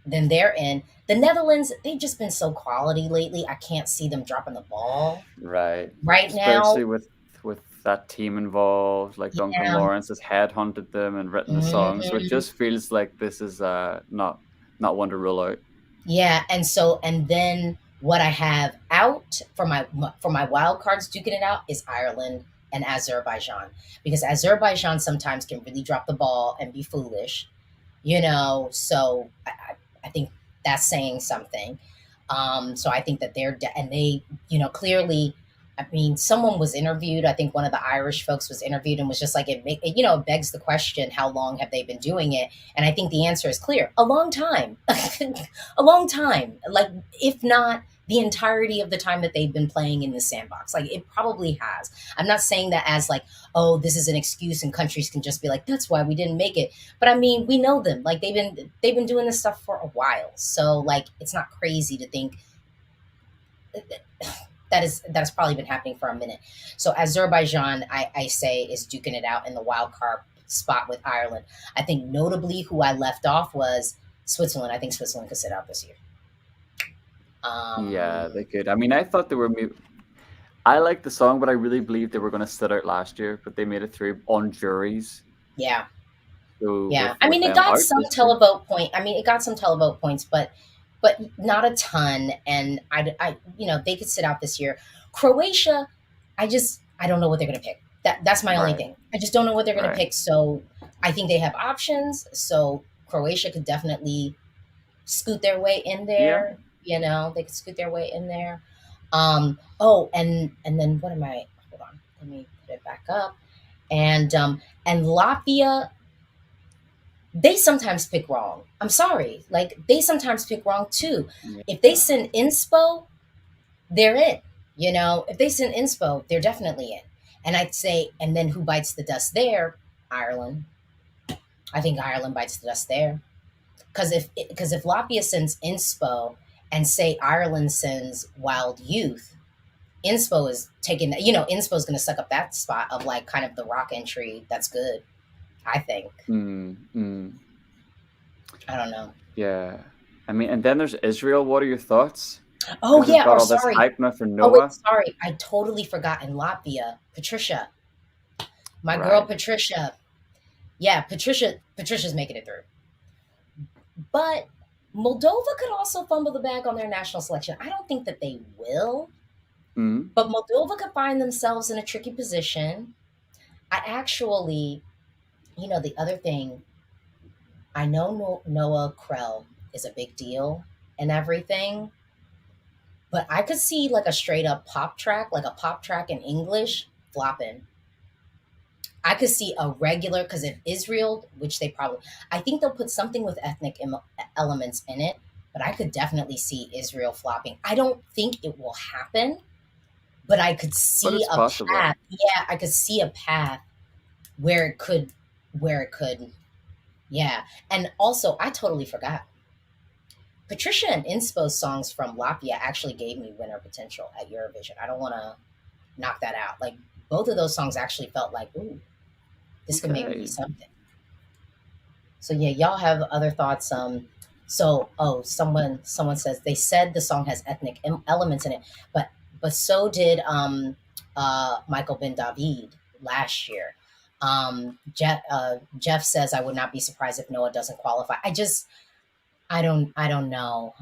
then they're in. The Netherlands, they've just been so quality lately. I can't see them dropping the ball Right. right now. Especially with that team involved, like Duncan Yeah. Lawrence has headhunted them and written the song, so it Mhm. just feels like this is not one to rule out. Yeah, and then what I have out for my wild cards duking it out is Ireland and Azerbaijan, because Azerbaijan sometimes can really drop the ball and be foolish, So I think that's saying something. So I think that and they, clearly. I mean, someone was interviewed. I think one of the Irish folks was interviewed and was just like, it begs the question, how long have they been doing it? And I think the answer is clear: a long time, a long time. Like, if not the entirety of the time that they've been playing in the sandbox, like it probably has. I'm not saying that as like, oh, this is an excuse and countries can just be like, that's why we didn't make it. But I mean, we know them. Like they've been doing this stuff for a while. So like it's not crazy to think that has probably been happening for a minute. So Azerbaijan, I say, is duking it out in the wild card spot with Ireland. I think notably who I left off was Switzerland. I think Switzerland could sit out this year. Yeah, Um, they could. I mean, I thought they were. I liked the song, but I really believed they were going to sit out last year. But they made it through on juries. yeah, So yeah. I with mean, it them got out some this year, televote point. I mean, it got some televote points, but not a ton. And they could sit out this year. Croatia, I don't know what they're going to pick. That's my only right, thing. I just don't know what they're going to right. pick. So I think they have options. So Croatia could definitely scoot their way in Yeah, there. They could scoot their way in there. And then what am I? Hold on, let me put it back up. And Latvia, they sometimes pick wrong. I'm sorry, like they sometimes pick wrong too. If they yeah. send inspo, they're in. If they send inspo, they're definitely in. And I'd say, and then who bites the dust there? Ireland. I think Ireland bites the dust there. Because if Latvia sends inspo and say Ireland sends Wild Youth, inspo is taking that. Inspo is going to suck up that spot of like kind of the rock entry. That's good, I think. Mm, mm, I don't know. yeah. I mean, and then there's Israel. What are your thoughts? Oh Because they've yeah, got or all this sorry. hype now for Oh wait, Noah. sorry. I totally forgot in Latvia, Patricia. My girl Right. Patricia. Yeah, Patricia's making it through. But Moldova could also fumble the bag on their national selection. I don't think that they will, Mm, but Moldova could find themselves in a tricky position. I actually, the other thing, I know Noah Krell is a big deal and everything, but I could see like a straight up pop track, like a pop track in English, flopping. I could see a regular, because if Israel, which they probably, I think they'll put something with ethnic elements in it, but I could definitely see Israel flopping. I don't think it will happen, but I could but see it's a possible. path. Yeah, I could see a path where it could. Yeah. And also, I totally forgot. Patricia and Inspo's songs from Latvia actually gave me winner potential at Eurovision. I don't want to knock that out. Like, both of those songs actually felt like, ooh, this could maybe be Okay. something. So yeah, y'all have other thoughts. Someone says they said the song has ethnic elements in it, but so did Michael Ben David last year. Jeff says I would not be surprised if Noah doesn't qualify. I don't know.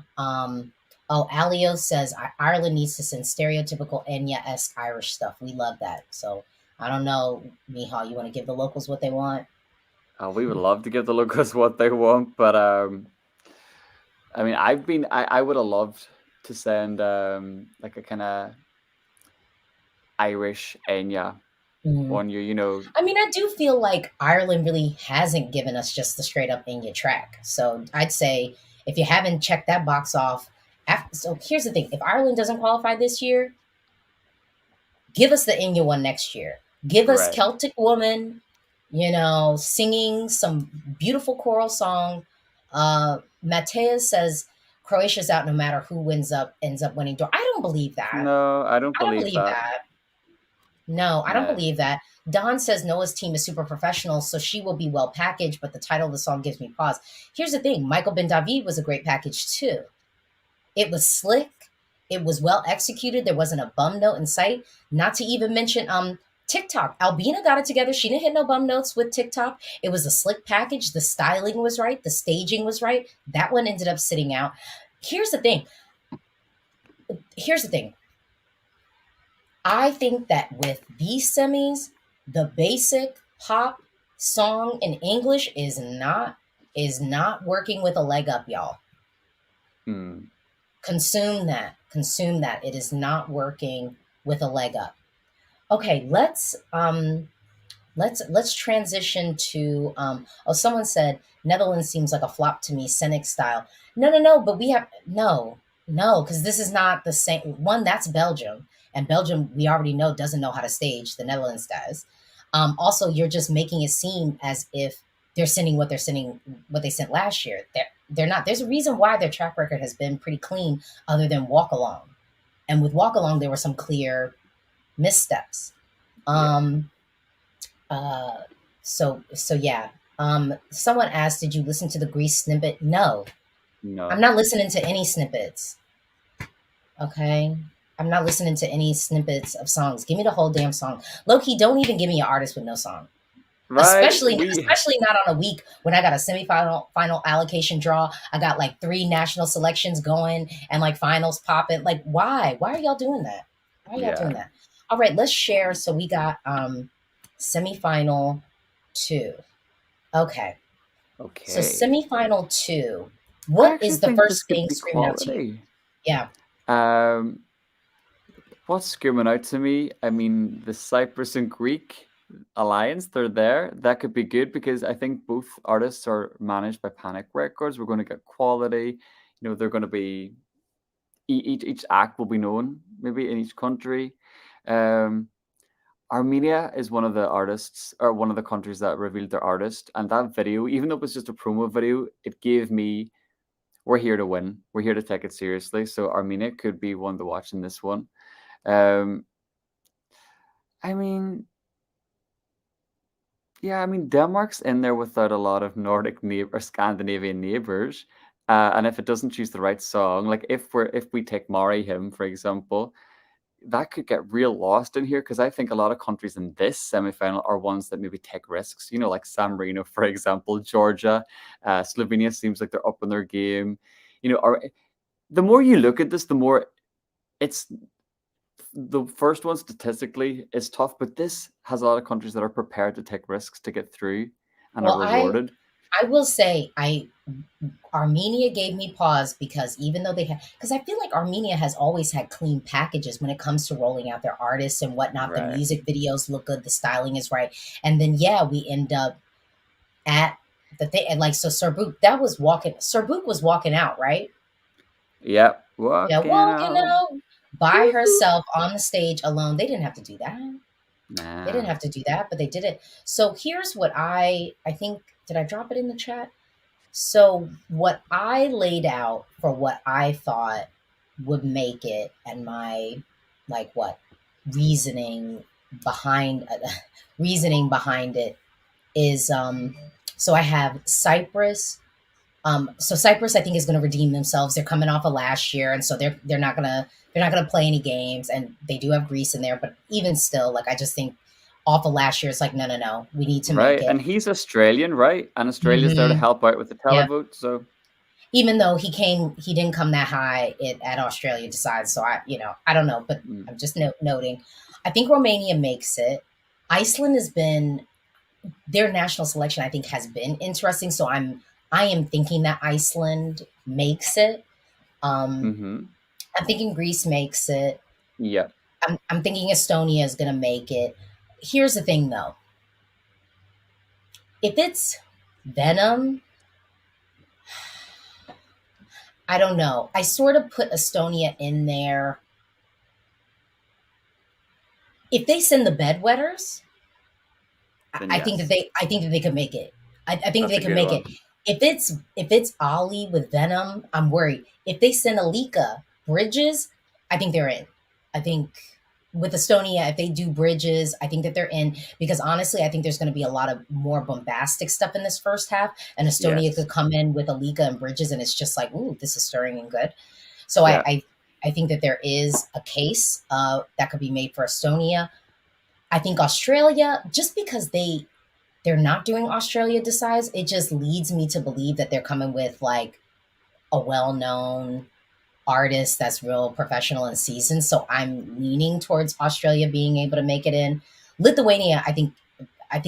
Alio says Ireland needs to send stereotypical Enya-esque Irish stuff. We love that. So I don't know, Mihal, you want to give the locals what they want? We would love to give the locals what they want, but I mean, I would have loved to send like a kind of Irish Enya Mhm. one year, you know. I mean, I do feel like Ireland really hasn't given us just the straight up Enya track. So I'd say if you haven't checked that box off, so here's the thing: if Ireland doesn't qualify this year, give us the Enya one next year. Give us Right. Celtic Woman, singing some beautiful choral song. Mateus says Croatia's out no matter who ends up winning. I don't believe that. No, I don't I don't believe believe that. that. No, I don't No. believe that. Don says Noah's team is super professional, so she will be well packaged, but the title of the song gives me pause. Here's the thing, Michael Ben David was a great package too. It was slick, it was well executed, there wasn't a bum note in sight. Not to even mention TikTok. Albina got it together. She didn't hit no bum notes with TikTok. It was a slick package. The styling was right. The staging was right. That one ended up sitting out. Here's the thing. Here's the thing. I think that with these semis, the basic pop song in English is not working with a leg up, y'all. Hmm. Consume that. Consume that. It is not working with a leg up. Okay, let's transition to someone said Netherlands seems like a flop to me, Scenic style. No, but we have no, because this is not the same one. That's Belgium, and Belgium we already know doesn't know how to stage. The Netherlands does. Also, you're just making it seem as if they're sending what they sent last year. They're not. There's a reason why their track record has been pretty clean, other than Walk Along, and with Walk Along there were some clear missteps. Yeah. Um, so yeah. Someone asked, "Did you listen to the Grease snippet?" No, I'm No. not listening to any snippets. Okay, I'm not listening to any snippets of songs. Give me the whole damn song. Loki, don't even give me an artist with no song. Right. Especially not on a week when I got a semi-final allocation draw. I got like 3 national selections going and like finals popping. Like, why? Why are y'all doing that? Why are y'all doing Yeah. that? All right, let's share. So we got semi-final 2. Okay. So Okay. semi-final 2. I What actually is the think this first could thing be screaming out to you? quality. Yeah. Um, what's screaming out to me? I mean, the Cyprus and Greek alliance, they're there. That could be good because I think both artists are managed by Panic Records. We're going to get quality. You know, they're going to be each act will be known maybe in each country. Um, Armenia is one of the artists or one of the countries that revealed their artist, and that video, even though it was just a promo video, it gave me we're here to win. We're here to take it seriously. So Armenia could be one to watch in this one. Um, I mean, yeah, I mean Denmark's in there without a lot of Nordic or Scandinavian neighbors. And if it doesn't choose the right song, like if we take Marry Him, for example, that could get real lost in here because I think a lot of countries in this semifinal are ones that maybe take risks, you know, like San Marino, for example, Georgia, Slovenia seems like they're up in their game. You know, the more you look at this, the more it's the first one statistically is tough, but this has a lot of countries that are prepared to take risks to get through and are Well, rewarded. I will say Armenia gave me pause because even though because I feel like Armenia has always had clean packages when it comes to rolling out their artists and whatnot. The Right. music videos look good, the styling is right, and then yeah, we end up at the thing and like so Serbuk was walking out, right? Yep. Yeah, Walking walking out. out by Woo-hoo. herself on the stage alone. They didn't have to do that. They didn't Nah. have to do that, but they did it. So here's what I think. Did I drop it in the chat? So what I laid out for what I thought would make it and my like what reasoning behind reasoning behind it is so I have Cyprus. So Cyprus I think is going to redeem themselves. They're coming off of last year and so they're not going to play any games and they do have Greece in there, but even still like I just think off of last year it's like no, we need to make Right. it. And he's Australian, right? And Australia's there to Mhm. help out with the Yeah. televote. So Even though he didn't come that high at Australia decides. So I don't know, but mm, I'm just noting. I think Romania makes it. Iceland has been their national selection. I think has been interesting. So I am thinking that Iceland makes it. Um, hmm I'm thinking Greece makes it. Yeah. I'm thinking Estonia is going to make it. Here's the thing, though. If it's Venom, I don't know. I sort of put Estonia in there. If they send the bedwetters, Then I think that yes, they could make it. I think that's they a can good make it. one. If it's Ollie with Venom, I'm worried. If they send Alika Bridges, I think they're in. I think with Estonia, if they do Bridges, I think that they're in because honestly, I think there's going to be a lot of more bombastic stuff in this first half, and Estonia Yes. could come in with Alika and Bridges, and it's just like, ooh, this is stirring and good. So Yeah. I think that there is a case that could be made for Estonia. I think Australia, just because they're not doing Australia Decides, it just leads me to believe that they're coming with like a well-known artist that's real professional and seasoned. So I'm leaning towards Australia being able to make it in. Lithuania, I think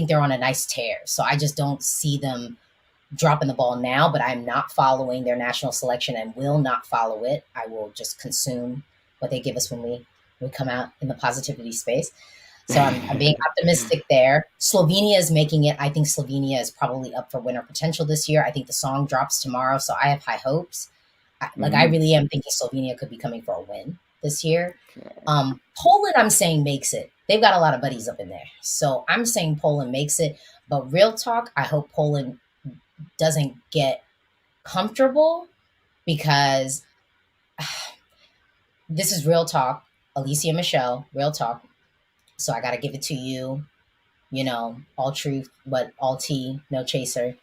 they're on a nice tear. So I just don't see them dropping the ball now, but I'm not following their national selection and will not follow it. I will just consume what they give us when we come out in the positivity space. So I'm being optimistic there. Slovenia is making it. I think Slovenia is probably up for winner potential this year. I think the song drops tomorrow, so I have high hopes. I Mm, really am thinking Slovenia could be coming for a win this year. okay. Poland, I'm saying makes it. They've got a lot of buddies up in there, so I'm saying Poland makes it. But real talk, I hope Poland doesn't get comfortable because this is real talk. Alesia Michelle, real talk. So I got to give it to you. All truth, but all tea, no chaser.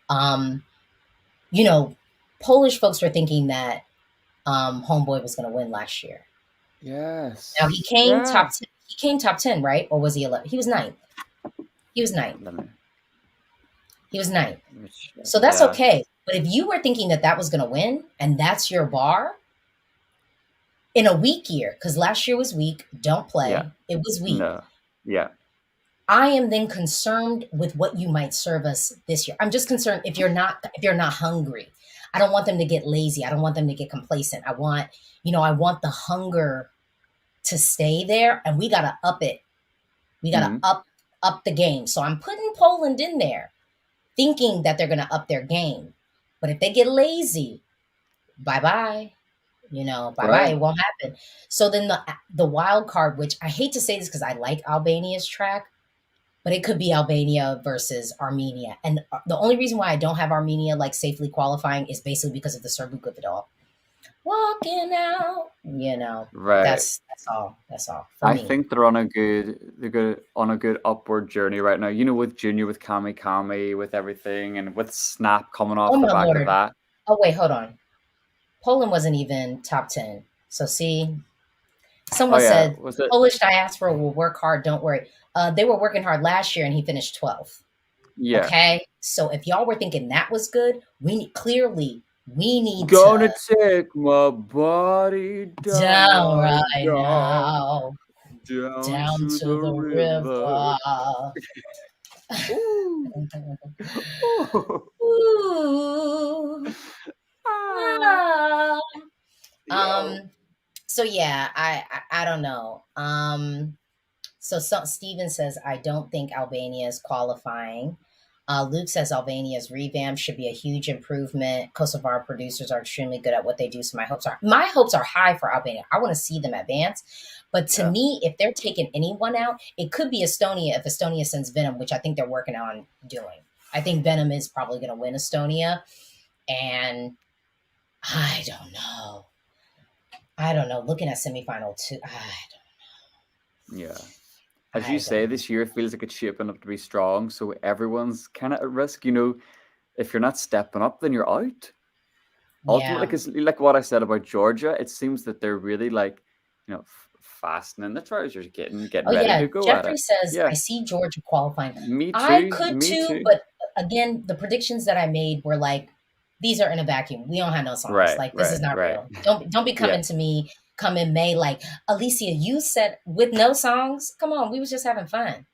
Um, you know, Polish folks were thinking that Homeboy was going to win last year. Now he Yes. came Yeah. top 10, he came top 10, right? Or was he 11? He was ninth. He was ninth. Let me, He was ninth. let me check. So that's Yeah. okay. But if you were thinking that that was going to win and that's your bar in a weak year, because last year was weak, don't Yeah. play. It was weak. No. Yeah. I am then concerned with what you might serve us this year. I'm just concerned if you're not hungry. I don't want them to get lazy. I don't want them to get complacent. I want the hunger to stay there and we got to up it. We got to Mm, up the game. So I'm putting Poland in there thinking that they're going to up their game. But if they get lazy, bye-bye. Bye-bye. right. It won't happen. So then the wild card, which I hate to say this because I like Albania's track, but it could be Albania versus Armenia. And the only reason why I don't have Armenia like safely qualifying is basically because of the Serbuk of it all. Walking out, Right. that's all. That's all for I me. think they're on a good upward journey right now. With Junior, with Kami Kami, with everything, and with Snap coming Oh off the my back of lord. that. Oh wait, hold on. Poland wasn't even top 10. So see, Oh someone yeah, said was it? Polish diaspora will work hard. Don't worry. They were working hard last year and he finished 12th. Yeah. Okay. So if y'all were thinking that was good, we need Gonna to take my body down down right right down, now, down down to to the the river. river. Ooh. Ooh. Ooh. Ah. Ah. Yo. Um. So yeah, I don't know. So Steven says I don't think Albania is qualifying. Luke says Albania's revamp should be a huge improvement. Kosovar producers are extremely good at what they do, so my hopes are high for Albania. I want to see them advance. But to Yeah. me, if they're taking anyone out, it could be Estonia if Estonia sends Venom, which I think they're working on doing. I think Venom is probably going to win Estonia, and I don't know. I don't know. Looking at semifinal two, Yeah. As you I say, don't. this year feels like it's shaping up to be strong, so everyone's kind of at risk. If you're not stepping up, then you're out. Ultimately, Yeah. because like what I said about Georgia, it seems that they're really like, fastening the trousers, getting Oh ready yeah, to go at Jeffrey it. says Yeah, I see Georgia qualifying. me I too. could Me too, too. but again, the predictions that I made were like, these are in a vacuum. We don't have no songs. Right, Like this is right, not right. real. Don't be Yeah, coming to me come in May like Alicia. You said with no songs. Come on, we was just having fun.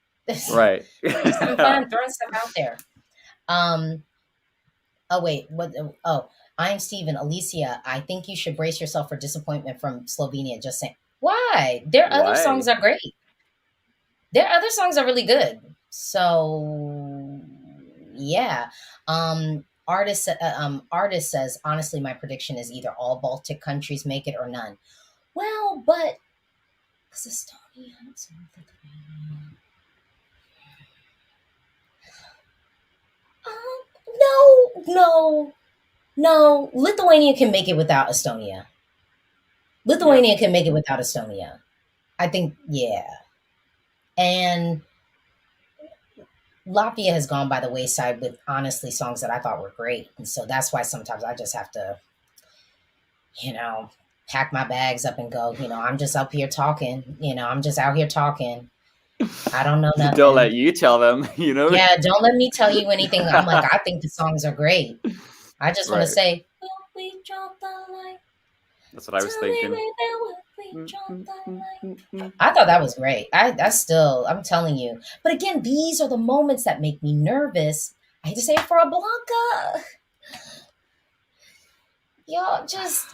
right. We just having fun, throwing stuff out there. Um. Oh wait. What? Oh. I'm Steven. Alicia, I think you should brace yourself for disappointment from Slovenia. Just saying. Why? Their other songs Why? are great. Their other songs are really good. So yeah. Artist says honestly, my prediction is either all Baltic countries make it or none. Well, but because Estonia, no, no. Lithuania can make it without Estonia. Yep. Lithuania can make it without Estonia. I think, yeah. And Latvia has gone by the wayside with honestly songs that I thought were great. And so that's why sometimes I just have to, you know, pack my bags up and go, I'm just up here talking, I'm just out here talking. I don't know Don't let nothing. you tell them, Yeah, don't let me tell you anything. I'm like, I think the songs are great. I just want to Right. say, will we drop the line? That's what I was Tell me thinking. will we drop the line? I thought that was great. I'm telling you. But again, these are the moments that make me nervous. I hate to say it for a Blanca. Y'all just,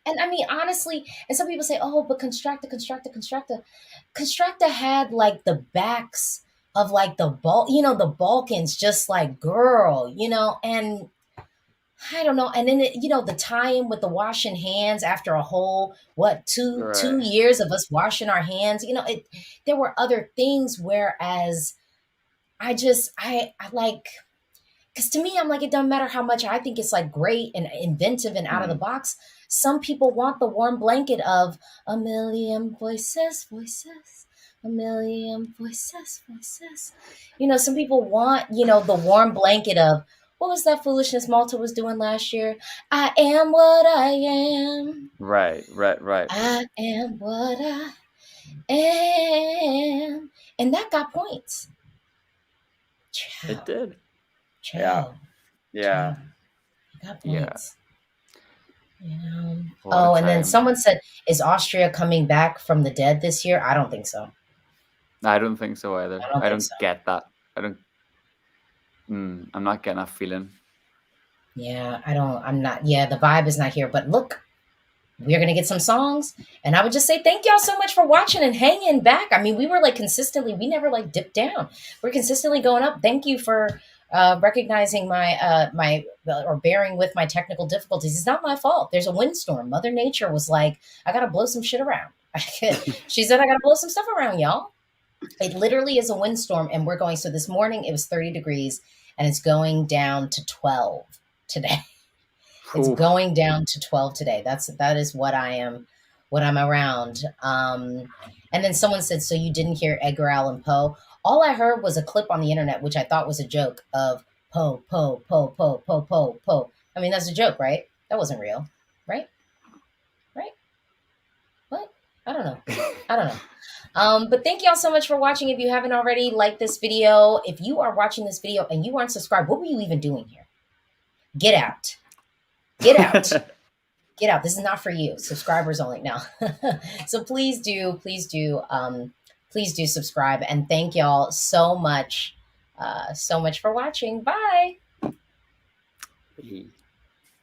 and I mean, honestly, and some people say, oh, but Constructa had like the backs of like the Balkans, just like girl, and I don't know. And then, the tie in with the washing hands after a whole, what, two Right. years of us washing our hands, there were other things. Whereas I like, because to me, I'm like, it doesn't matter how much I think it's like great and inventive and out of the Mm. box. Some people want the warm blanket of a million voices, voices, a million voices, voices. Some people want, the warm blanket of what was that foolishness Malta was doing last year? I am what I am. Right, right, right. I am what I am. And that got points. It Ciao, did. Yeah, ciao, yeah, ciao. Got yeah. points. What a Oh, and then time. someone said, "Is Austria coming back from the dead this year?" I don't think so. I don't think so either. I don't I think so. don't get that. I don't. I'm not getting that feeling. Yeah, I don't. I'm not. Yeah, the vibe is not here. But look, we're gonna get some songs, and I would just say thank y'all so much for watching and hanging back. I mean, we were like consistently. We never like dipped down. We're consistently going up. Thank you for recognizing or bearing with my technical difficulties. It's not my fault. There's a windstorm. Mother Nature was like, I gotta blow some shit around. She said I gotta blow some stuff around, y'all. It literally is a windstorm, and we're going. So this morning it was 30 degrees, and it's going down to 12 today. It's Oof. going down to 12 today. That is what I'm around. And then someone said, so you didn't hear Edgar Allan Poe? All I heard was a clip on the internet, which I thought was a joke of Poe, Poe, Poe, Poe, Poe, Poe, Poe. I mean, that's a joke, right? That wasn't real, right? Right? What? I don't know. I don't know. But thank y'all so much for watching. If you haven't already, like this video. If you are watching this video and you aren't subscribed, what were you even doing here? Get out. Get out. Get out. This is not for you. Subscribers only now. So please do subscribe. And thank y'all so much for watching. Bye.